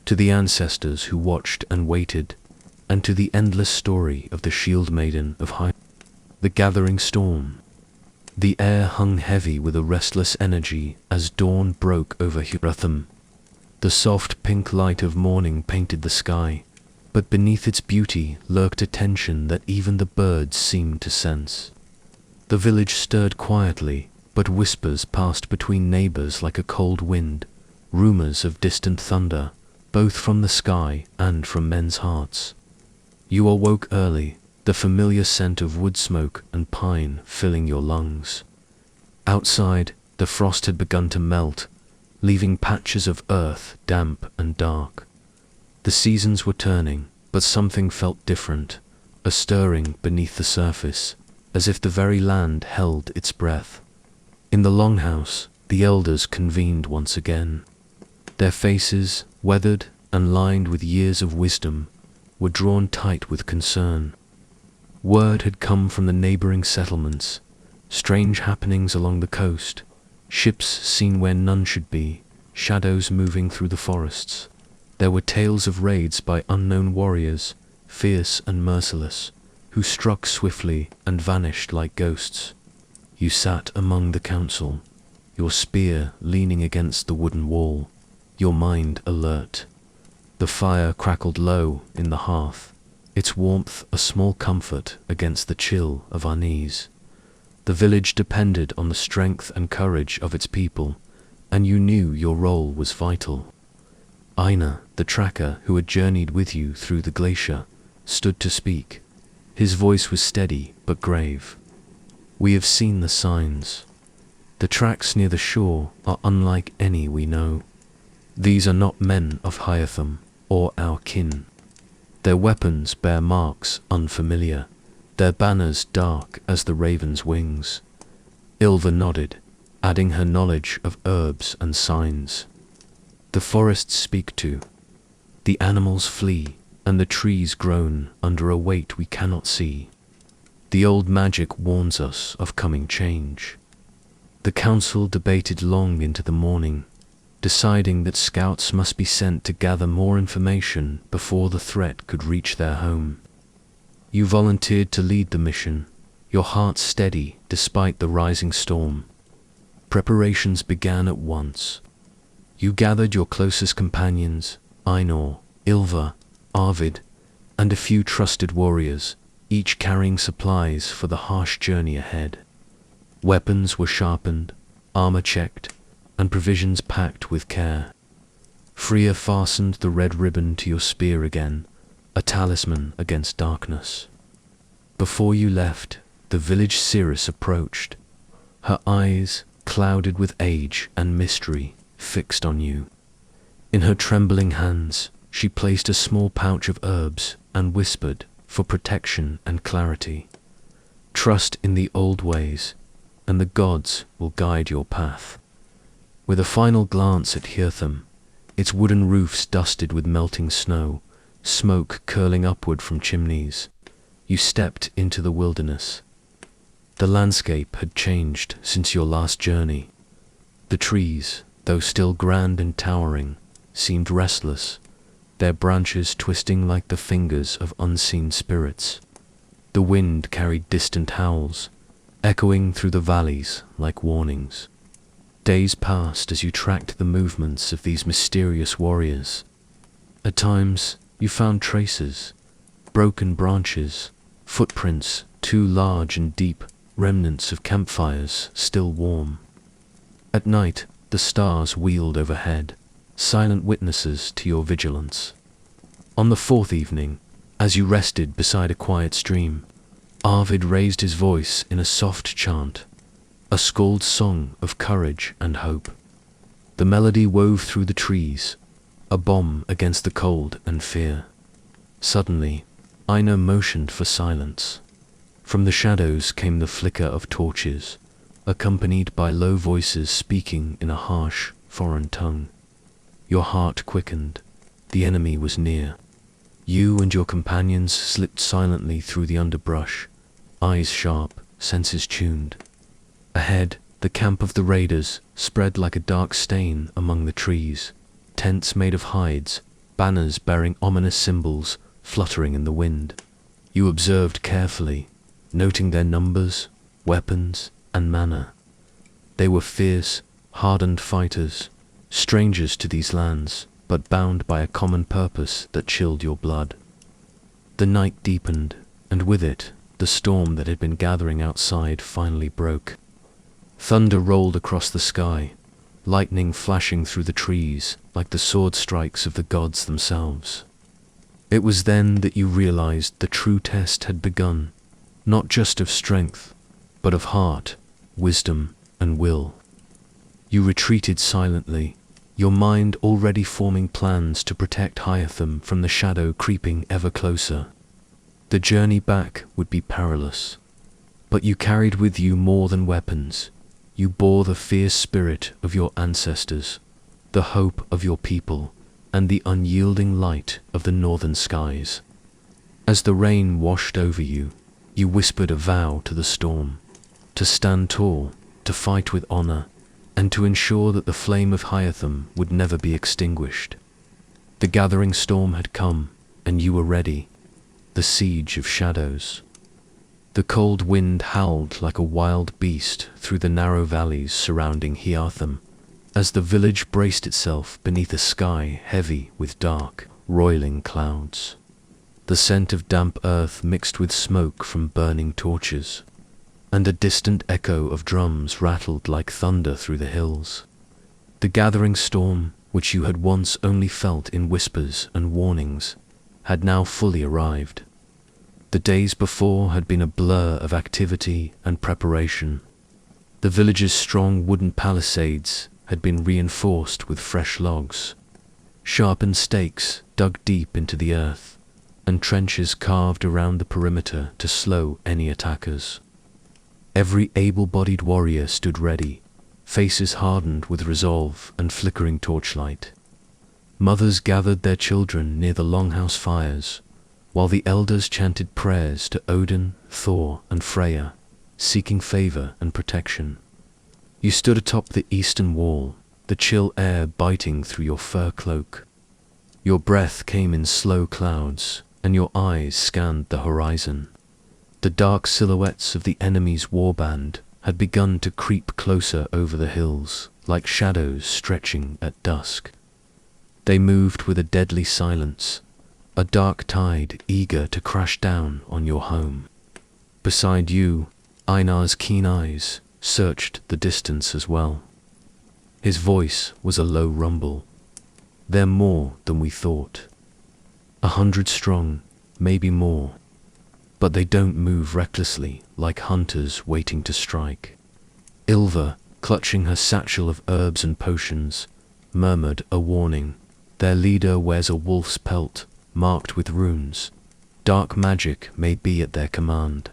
to the ancestors who watched and waited, and to the endless story of the shield maiden of the gathering storm. The air hung heavy with a restless energy as dawn broke over Hyartham. The soft pink light of morning painted the sky, but beneath its beauty lurked a tension that even the birds seemed to sense. The village stirred quietly, but whispers passed between neighbors like a cold wind, rumors of distant thunder, both from the sky and from men's hearts. You awoke early, the familiar scent of wood smoke and pine filling your lungs. Outside, the frost had begun to melt, leaving patches of earth damp and dark. The seasons were turning, but something felt different, a stirring beneath the surface, as if the very land held its breath. In the longhouse, the elders convened once again. Their faces, weathered and lined with years of wisdom, were drawn tight with concern. Word had come from the neighboring settlements, strange happenings along the coast, ships seen where none should be, shadows moving through the forests. There were tales of raids by unknown warriors, fierce and merciless, who struck swiftly and vanished like ghosts. You sat among the council, your spear leaning against the wooden wall, your mind alert. The fire crackled low in the hearth, its warmth a small comfort against the chill of our knees. The village depended on the strength and courage of its people, and you knew your role was vital. Einar, the tracker who had journeyed with you through the glacier, stood to speak. His voice was steady but grave. We have seen the signs. The tracks near the shore are unlike any we know. These are not men of Hyartham. or our kin. Their weapons bear marks unfamiliar, their banners dark as the raven's wings. Ilva nodded, adding her knowledge of herbs and signs. The forests speak too. The animals flee, and the trees groan under a weight we cannot see. The old magic warns us of coming change. The council debated long into the morning, deciding that scouts must be sent to gather more information before the threat could reach their home. You volunteered to lead the mission, your heart steady despite the rising storm. Preparations began at once. You gathered your closest companions, Einar, Ilva, Arvid, and a few trusted warriors, each carrying supplies for the harsh journey ahead. Weapons were sharpened, armor checked, and provisions packed with care. Freya fastened the red ribbon to your spear again, a talisman against darkness. Before you left, the village seeress approached, her eyes, clouded with age and mystery, fixed on you. In her trembling hands, she placed a small pouch of herbs and whispered, for protection and clarity, "Trust in the old ways, and the gods will guide your path." With a final glance at Heartham, its wooden roofs dusted with melting snow, smoke curling upward from chimneys, you stepped into the wilderness. The landscape had changed since your last journey. The trees, though still grand and towering, seemed restless, their branches twisting like the fingers of unseen spirits. The wind carried distant howls, echoing through the valleys like warnings. Days passed as you tracked the movements of these mysterious warriors. At times, you found traces, broken branches, footprints too large and deep, remnants of campfires still warm. At night, the stars wheeled overhead, silent witnesses to your vigilance. On the fourth evening, as you rested beside a quiet stream, Arvid raised his voice in a soft chant, a skald song of courage and hope. The melody wove through the trees, a balm against the cold and fear. Suddenly, Einar motioned for silence. From the shadows came the flicker of torches, accompanied by low voices speaking in a harsh, foreign tongue. Your heart quickened. The enemy was near. You and your companions slipped silently through the underbrush, eyes sharp, senses tuned. Ahead, the camp of the raiders spread like a dark stain among the trees, tents made of hides, banners bearing ominous symbols fluttering in the wind. You observed carefully, noting their numbers, weapons, and manner. They were fierce, hardened fighters, strangers to these lands, but bound by a common purpose that chilled your blood. The night deepened, and with it, the storm that had been gathering outside finally broke. Thunder rolled across the sky, lightning flashing through the trees like the sword strikes of the gods themselves. It was then that you realized the true test had begun, not just of strength, but of heart, wisdom, and will. You retreated silently, your mind already forming plans to protect Hytham from the shadow creeping ever closer. The journey back would be perilous, but you carried with you more than weapons. You bore the fierce spirit of your ancestors, the hope of your people, and the unyielding light of the northern skies. As the rain washed over you, you whispered a vow to the storm, to stand tall, to fight with honor, and to ensure that the flame of Hytham would never be extinguished. The gathering storm had come, and you were ready, the siege of shadows. The cold wind howled like a wild beast through the narrow valleys surrounding Hytham, as the village braced itself beneath a sky heavy with dark, roiling clouds. The scent of damp earth mixed with smoke from burning torches, and a distant echo of drums rattled like thunder through the hills. The gathering storm, which you had once only felt in whispers and warnings, had now fully arrived. The days before had been a blur of activity and preparation. The village's strong wooden palisades had been reinforced with fresh logs. Sharpened stakes dug deep into the earth, and trenches carved around the perimeter to slow any attackers. Every able-bodied warrior stood ready, faces hardened with resolve and flickering torchlight. Mothers gathered their children near the longhouse fires, while the elders chanted prayers to Odin, Thor, and Freya, seeking favor and protection. You stood atop the eastern wall, the chill air biting through your fur cloak. Your breath came in slow clouds, and your eyes scanned the horizon. The dark silhouettes of the enemy's warband had begun to creep closer over the hills, like shadows stretching at dusk. They moved with a deadly silence, a dark tide eager to crash down on your home. Beside you, Einar's keen eyes searched the distance as well. His voice was a low rumble. "They're more than we thought. 100 strong, maybe more. But they don't move recklessly like hunters waiting to strike." Ilva, clutching her satchel of herbs and potions, murmured a warning. "Their leader wears a wolf's pelt, marked with runes. Dark magic may be at their command."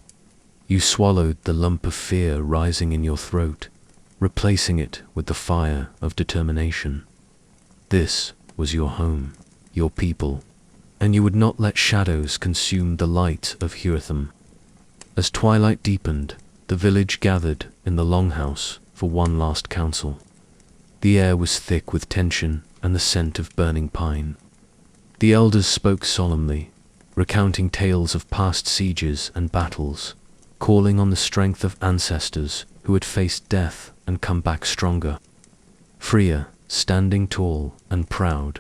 You swallowed the lump of fear rising in your throat, replacing it with the fire of determination. This was your home, your people, and you would not let shadows consume the light of Heartham. As twilight deepened, the village gathered in the longhouse for one last council. The air was thick with tension and the scent of burning pine. The elders spoke solemnly, recounting tales of past sieges and battles, calling on the strength of ancestors who had faced death and come back stronger. Freya, standing tall and proud,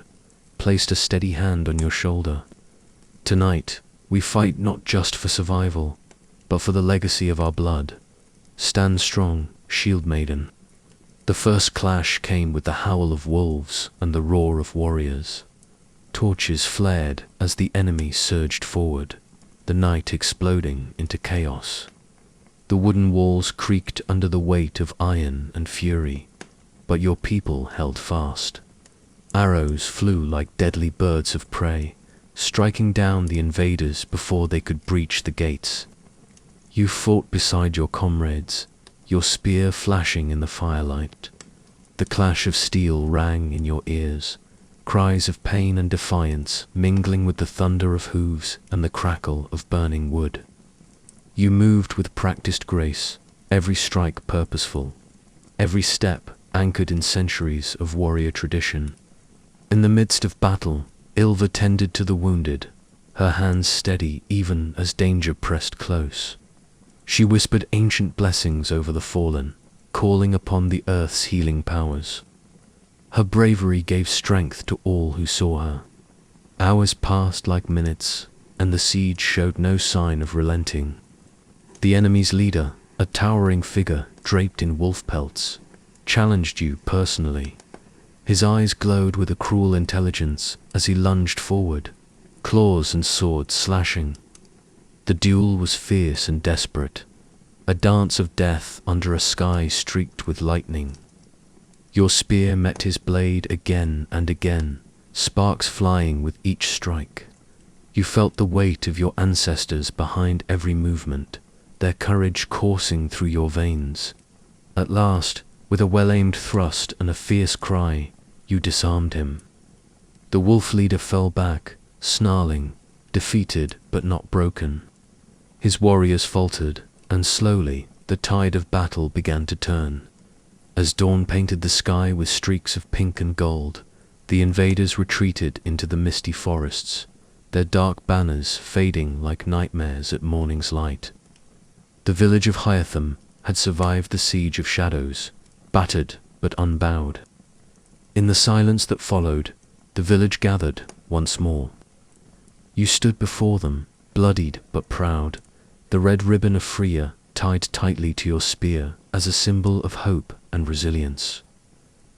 placed a steady hand on your shoulder. "Tonight, we fight not just for survival, but for the legacy of our blood. Stand strong, Shieldmaiden." The first clash came with the howl of wolves and the roar of warriors. Torches flared as the enemy surged forward, the night exploding into chaos. The wooden walls creaked under the weight of iron and fury, but your people held fast. Arrows flew like deadly birds of prey, striking down the invaders before they could breach the gates. You fought beside your comrades, your spear flashing in the firelight. The clash of steel rang in your ears, cries of pain and defiance mingling with the thunder of hooves and the crackle of burning wood. You moved with practiced grace, every strike purposeful, every step anchored in centuries of warrior tradition. In the midst of battle, Ilva tended to the wounded, her hands steady even as danger pressed close. She whispered ancient blessings over the fallen, calling upon the earth's healing powers. Her bravery gave strength to all who saw her. Hours passed like minutes, and the siege showed no sign of relenting. The enemy's leader, a towering figure draped in wolf pelts, challenged you personally. His eyes glowed with a cruel intelligence as he lunged forward, claws and swords slashing. The duel was fierce and desperate, a dance of death under a sky streaked with lightning. Your spear met his blade again and again, sparks flying with each strike. You felt the weight of your ancestors behind every movement, their courage coursing through your veins. At last, with a well-aimed thrust and a fierce cry, you disarmed him. The wolf leader fell back, snarling, defeated but not broken. His warriors faltered, and slowly the tide of battle began to turn. As dawn painted the sky with streaks of pink and gold, the invaders retreated into the misty forests, their dark banners fading like nightmares at morning's light. The village of Heartham had survived the siege of shadows, battered but unbowed. In the silence that followed, the village gathered once more. You stood before them, bloodied but proud, the red ribbon of Freya tied tightly to your spear as a symbol of hope and resilience.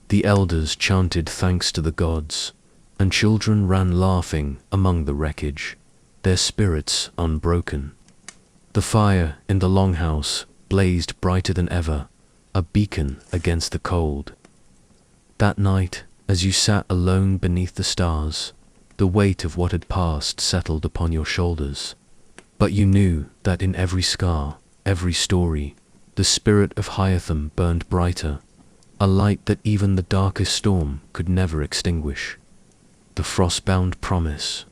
The elders chanted thanks to the gods, and children ran laughing among the wreckage, their spirits unbroken. The fire in the longhouse blazed brighter than ever, a beacon against the cold. That night, As you sat alone beneath the stars, the weight of what had passed settled upon your shoulders. But you knew that in every scar, every story, the spirit of Hytham burned brighter, a light that even the darkest storm could never extinguish. The frost-bound promise.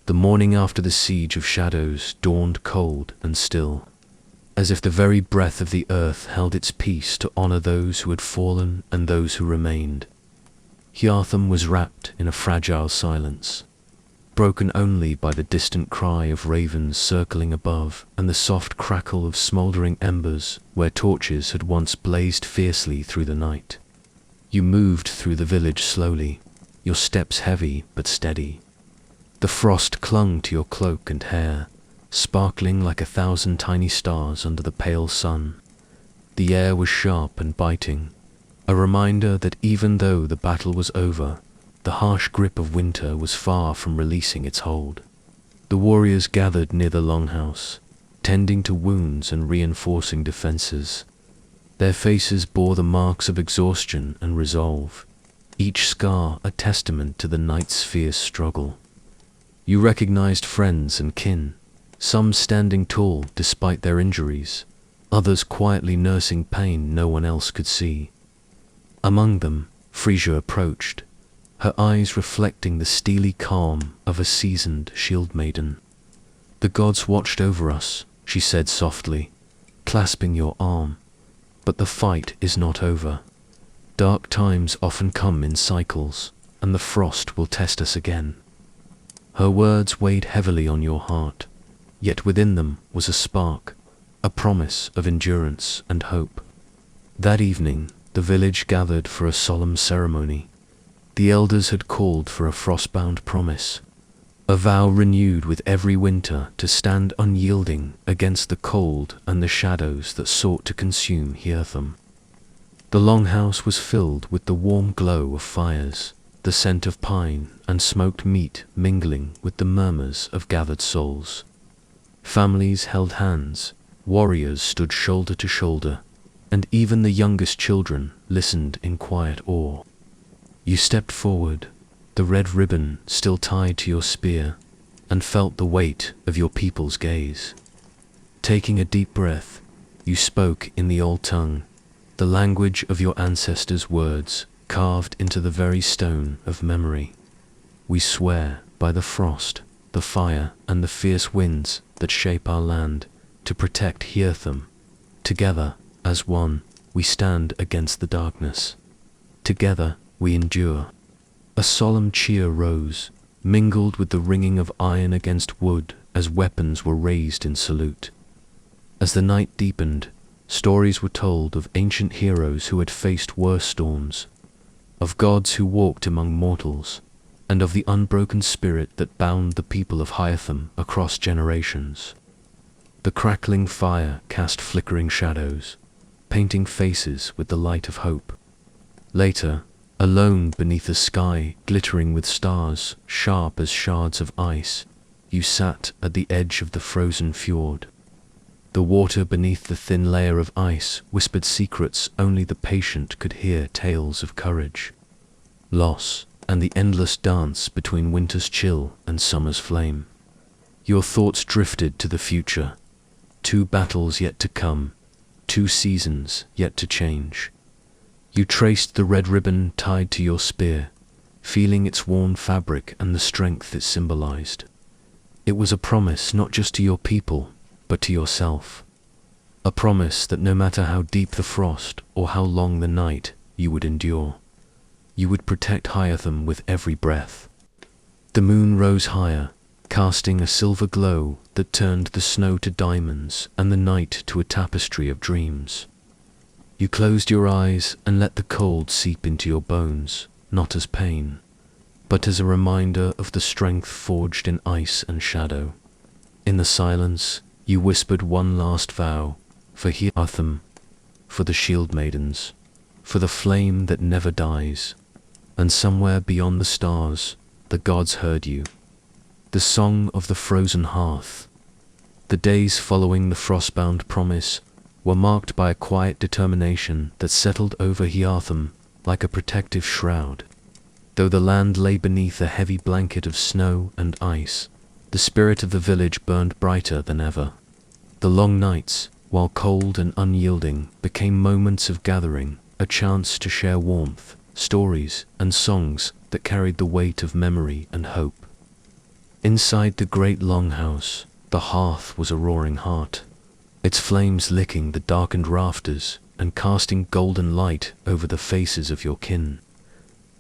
The morning after the siege of shadows dawned cold and still, as if the very breath of the earth held its peace to honor those who had fallen and those who remained. Hytham was wrapped in a fragile silence, broken only by the distant cry of ravens circling above and the soft crackle of smoldering embers where torches had once blazed fiercely through the night. You moved through the village slowly, your steps heavy but steady. The frost clung to your cloak and hair, sparkling like 1,000 tiny stars under the pale sun. The air was sharp and biting, a reminder that even though the battle was over, the harsh grip of winter was far from releasing its hold. The warriors gathered near the longhouse, tending to wounds and reinforcing defenses. Their faces bore the marks of exhaustion and resolve, each scar a testament to the night's fierce struggle. You recognized friends and kin, some standing tall despite their injuries, others quietly nursing pain no one else could see. Among them, Frisia approached, her eyes reflecting the steely calm of a seasoned Shieldmaiden. "The gods watched over us," she said softly, clasping your arm. "But the fight is not over. Dark times often come in cycles, and the frost will test us again." Her words weighed heavily on your heart, yet within them was a spark, a promise of endurance and hope. That evening, the village gathered for a solemn ceremony. The elders had called for a frostbound promise, a vow renewed with every winter to stand unyielding against the cold and the shadows that sought to consume Hytham. The longhouse was filled with the warm glow of fires, the scent of pine and smoked meat mingling with the murmurs of gathered souls. Families held hands, warriors stood shoulder to shoulder, and even the youngest children listened in quiet awe. You stepped forward, the red ribbon still tied to your spear, and felt the weight of your people's gaze. Taking a deep breath, you spoke in the old tongue, the language of your ancestors' words carved into the very stone of memory. "We swear by the frost, the fire, and the fierce winds that shape our land, to protect Hytham. Together, as one, we stand against the darkness. Together, we endure." A solemn cheer rose, mingled with the ringing of iron against wood as weapons were raised in salute. As the night deepened, stories were told of ancient heroes who had faced worse storms, of gods who walked among mortals, and of the unbroken spirit that bound the people of Hytham across generations. The crackling fire cast flickering shadows, painting faces with the light of hope. Later, alone beneath a sky glittering with stars sharp as shards of ice, you sat at the edge of the frozen fjord. The water beneath the thin layer of ice whispered secrets only the patient could hear, tales of courage, loss, and the endless dance between winter's chill and summer's flame. Your thoughts drifted to the future, 2 battles yet to come, 2 seasons yet to change. You traced the red ribbon tied to your spear, feeling its worn fabric and the strength it symbolized. It was a promise not just to your people, but to yourself. A promise that no matter how deep the frost or how long the night, you would endure. You would protect Hytham with every breath. The moon rose higher, casting a silver glow that turned the snow to diamonds and the night to a tapestry of dreams. You closed your eyes and let the cold seep into your bones, not as pain, but as a reminder of the strength forged in ice and shadow. In the silence, you whispered one last vow, for Hytham, for the Shieldmaidens, for the flame that never dies. And somewhere beyond the stars, the gods heard you. The song of the frozen hearth. The days following the frostbound promise were marked by a quiet determination that settled over Hytham like a protective shroud. Though the land lay beneath a heavy blanket of snow and ice, the spirit of the village burned brighter than ever. The long nights, while cold and unyielding, became moments of gathering, a chance to share warmth, stories, and songs that carried the weight of memory and hope. Inside the great longhouse, the hearth was a roaring heart, its flames licking the darkened rafters and casting golden light over the faces of your kin.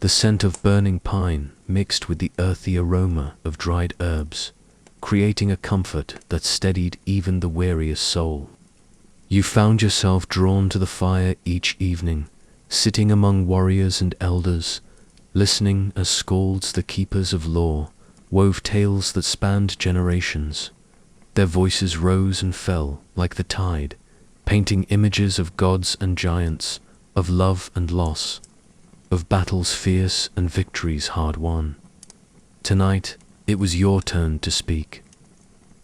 The scent of burning pine mixed with the earthy aroma of dried herbs, creating a comfort that steadied even the weariest soul. You found yourself drawn to the fire each evening, sitting among warriors and elders, listening as skalds, the keepers of lore, wove tales that spanned generations. Their voices rose and fell like the tide, painting images of gods and giants, of love and loss, of battles fierce and victories hard won. Tonight, it was your turn to speak.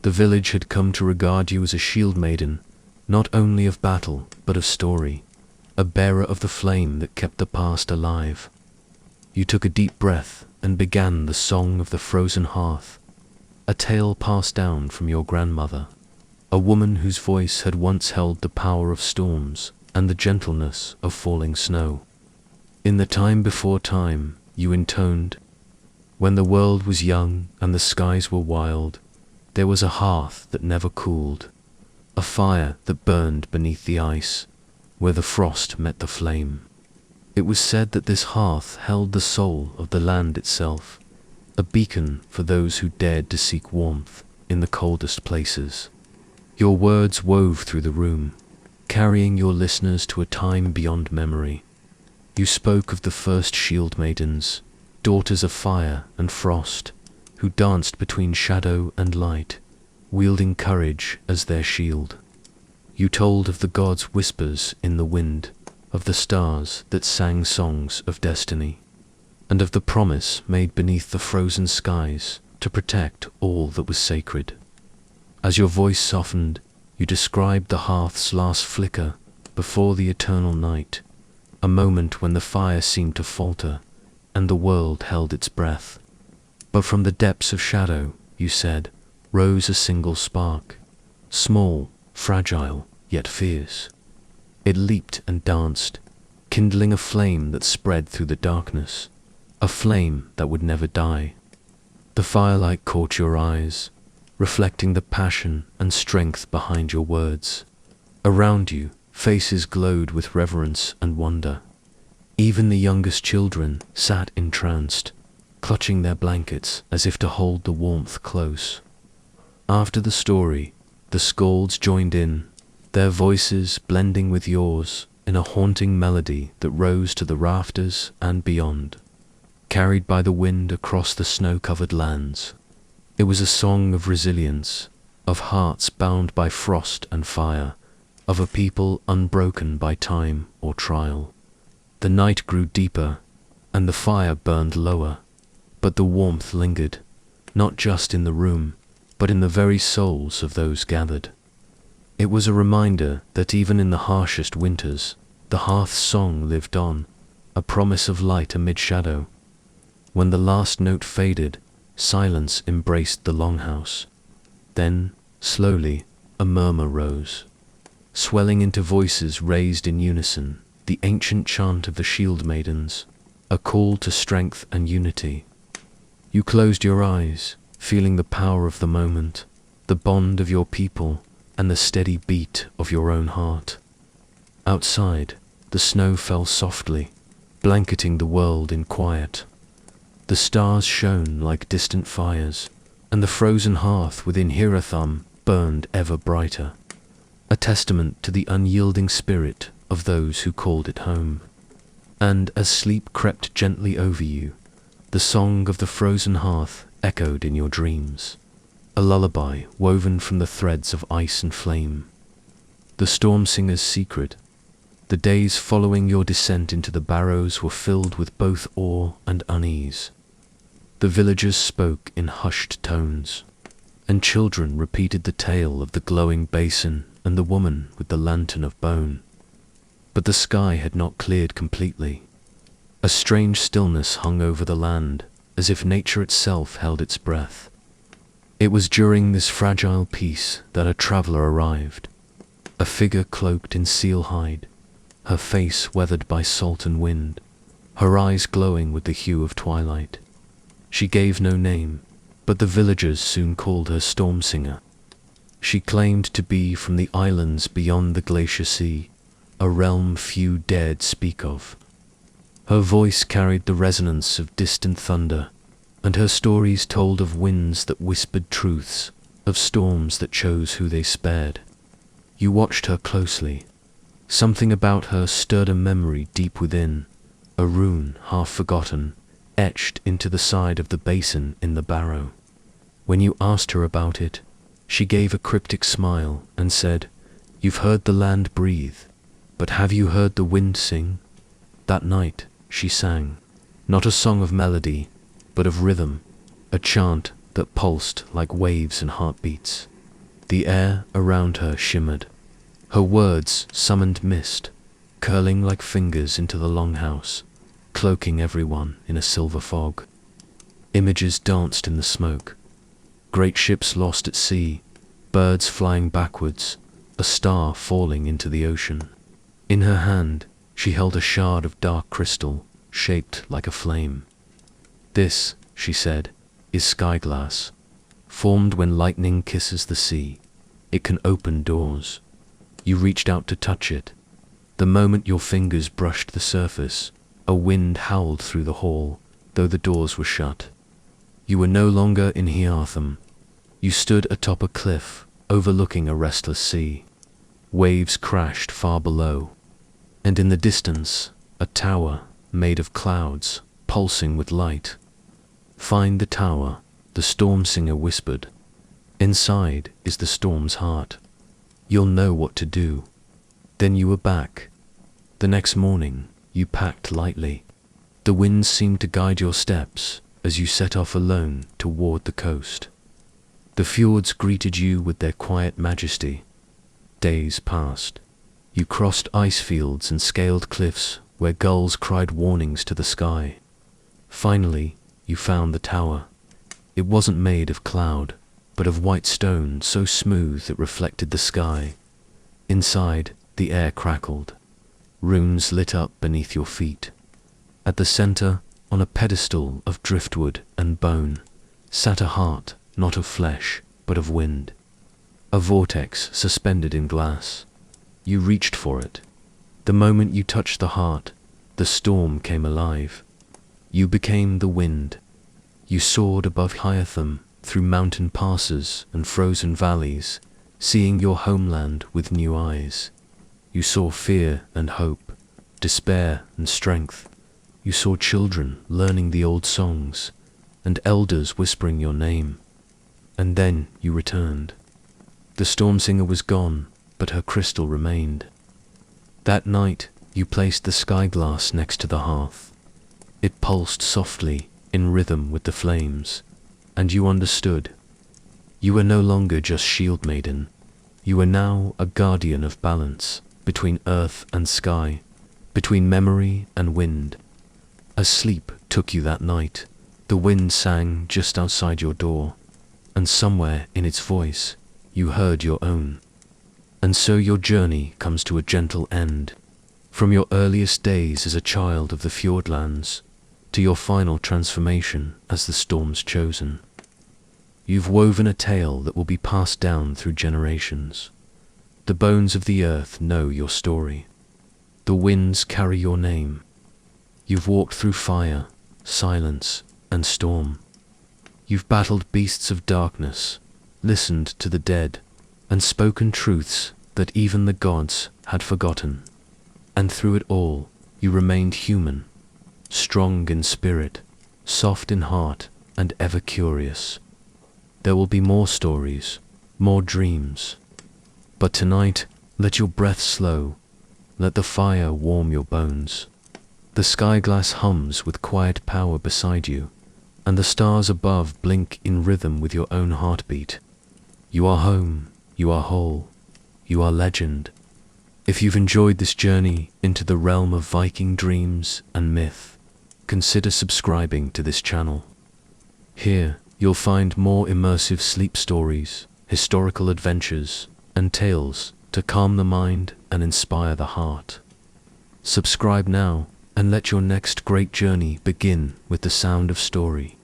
The village had come to regard you as a shield maiden, not only of battle, but of story, a bearer of the flame that kept the past alive. You took a deep breath and began the song of the frozen hearth, a tale passed down from your grandmother, a woman whose voice had once held the power of storms and the gentleness of falling snow. In the time before time, you intoned, when the world was young and the skies were wild, there was a hearth that never cooled, a fire that burned beneath the ice, where the frost met the flame. It was said that this hearth held the soul of the land itself, a beacon for those who dared to seek warmth in the coldest places. Your words wove through the room, carrying your listeners to a time beyond memory. You spoke of the first shield maidens, daughters of fire and frost, who danced between shadow and light, wielding courage as their shield. You told of the gods' whispers in the wind, of the stars that sang songs of destiny, and of the promise made beneath the frozen skies to protect all that was sacred. As your voice softened, you described the hearth's last flicker before the eternal night, a moment when the fire seemed to falter and the world held its breath. But from the depths of shadow, you said, rose a single spark, small, fragile, yet fierce. It leaped and danced, kindling a flame that spread through the darkness, a flame that would never die. The firelight caught your eyes, reflecting the passion and strength behind your words. Around you, faces glowed with reverence and wonder. Even the youngest children sat entranced, clutching their blankets as if to hold the warmth close. After the story, the skalds joined in, their voices blending with yours in a haunting melody that rose to the rafters and beyond, carried by the wind across the snow-covered lands. It was a song of resilience, of hearts bound by frost and fire, of a people unbroken by time or trial. The night grew deeper, and the fire burned lower, but the warmth lingered, not just in the room, but in the very souls of those gathered. It was a reminder that even in the harshest winters, the hearth's song lived on, a promise of light amid shadow. When the last note faded, silence embraced the longhouse. Then, slowly, a murmur rose, swelling into voices raised in unison, the ancient chant of the shield maidens, a call to strength and unity. You closed your eyes, feeling the power of the moment, the bond of your people, and the steady beat of your own heart. Outside, the snow fell softly, blanketing the world in quiet. The stars shone like distant fires, and the frozen hearth within Hiratham burned ever brighter, a testament to the unyielding spirit of those who called it home. And as sleep crept gently over you, the song of the frozen hearth echoed in your dreams, a lullaby woven from the threads of ice and flame. The storm singer's secret. The days following your descent into the barrows were filled with both awe and unease. The villagers spoke in hushed tones, and children repeated the tale of the glowing basin and the woman with the lantern of bone. But the sky had not cleared completely. A strange stillness hung over the land, as if nature itself held its breath. It was during this fragile peace that a traveler arrived, a figure cloaked in seal hide, her face weathered by salt and wind, her eyes glowing with the hue of twilight. She gave no name, but the villagers soon called her Storm Singer. She claimed to be from the islands beyond the glacier sea, a realm few dared speak of. Her voice carried the resonance of distant thunder, and her stories told of winds that whispered truths, of storms that chose who they spared. You watched her closely. Something about her stirred a memory deep within, a rune half forgotten, etched into the side of the basin in the barrow. When you asked her about it, she gave a cryptic smile and said, "You've heard the land breathe, but have you heard the wind sing?" That night, she sang, not a song of melody, but of rhythm, a chant that pulsed like waves and heartbeats. The air around her shimmered. Her words summoned mist, curling like fingers into the longhouse, cloaking everyone in a silver fog. Images danced in the smoke. Great ships lost at sea, birds flying backwards, a star falling into the ocean. In her hand, she held a shard of dark crystal, shaped like a flame. "This," she said, "is sky glass, formed when lightning kisses the sea. It can open doors." You reached out to touch it. The moment your fingers brushed the surface, a wind howled through the hall, though the doors were shut. You were no longer in Heartham. You stood atop a cliff, overlooking a restless sea. Waves crashed far below, and in the distance, a tower made of clouds, pulsing with light. "Find the tower," the Storm Singer whispered. "Inside is the storm's heart. You'll know what to do." Then you were back. The next morning, you packed lightly. The winds seemed to guide your steps as you set off alone toward the coast. The fjords greeted you with their quiet majesty. Days passed. You crossed ice fields and scaled cliffs where gulls cried warnings to the sky. Finally, you found the tower. It wasn't made of cloud, but of white stone so smooth it reflected the sky. Inside, the air crackled. Runes lit up beneath your feet. At the center, on a pedestal of driftwood and bone, sat a heart not of flesh, but of wind. A vortex suspended in glass. You reached for it. The moment you touched the heart, the storm came alive. You became the wind. You soared above Heartham, through mountain passes and frozen valleys, seeing your homeland with new eyes. You saw fear and hope, despair and strength. You saw children learning the old songs, and elders whispering your name. And then you returned. The Storm Singer was gone, but her crystal remained. That night, you placed the sky glass next to the hearth. It pulsed softly, in rhythm with the flames, and you understood. You were no longer just Shieldmaiden. You were now a guardian of balance, between earth and sky, between memory and wind. As sleep took you that night, the wind sang just outside your door, and somewhere in its voice, you heard your own. And so your journey comes to a gentle end, from your earliest days as a child of the Fjordlands, to your final transformation as the Storm's chosen. You've woven a tale that will be passed down through generations. The bones of the earth know your story. The winds carry your name. You've walked through fire, silence, and storm. You've battled beasts of darkness, listened to the dead, and spoken truths that even the gods had forgotten. And through it all, you remained human, strong in spirit, soft in heart, and ever curious. There will be more stories, more dreams. But tonight, let your breath slow, let the fire warm your bones. The sky glass hums with quiet power beside you, and the stars above blink in rhythm with your own heartbeat. You are home, you are whole, you are legend. If you've enjoyed this journey into the realm of Viking dreams and myth, consider subscribing to this channel. Here, you'll find more immersive sleep stories, historical adventures, and tales to calm the mind and inspire the heart. Subscribe now and let your next great journey begin with the sound of story.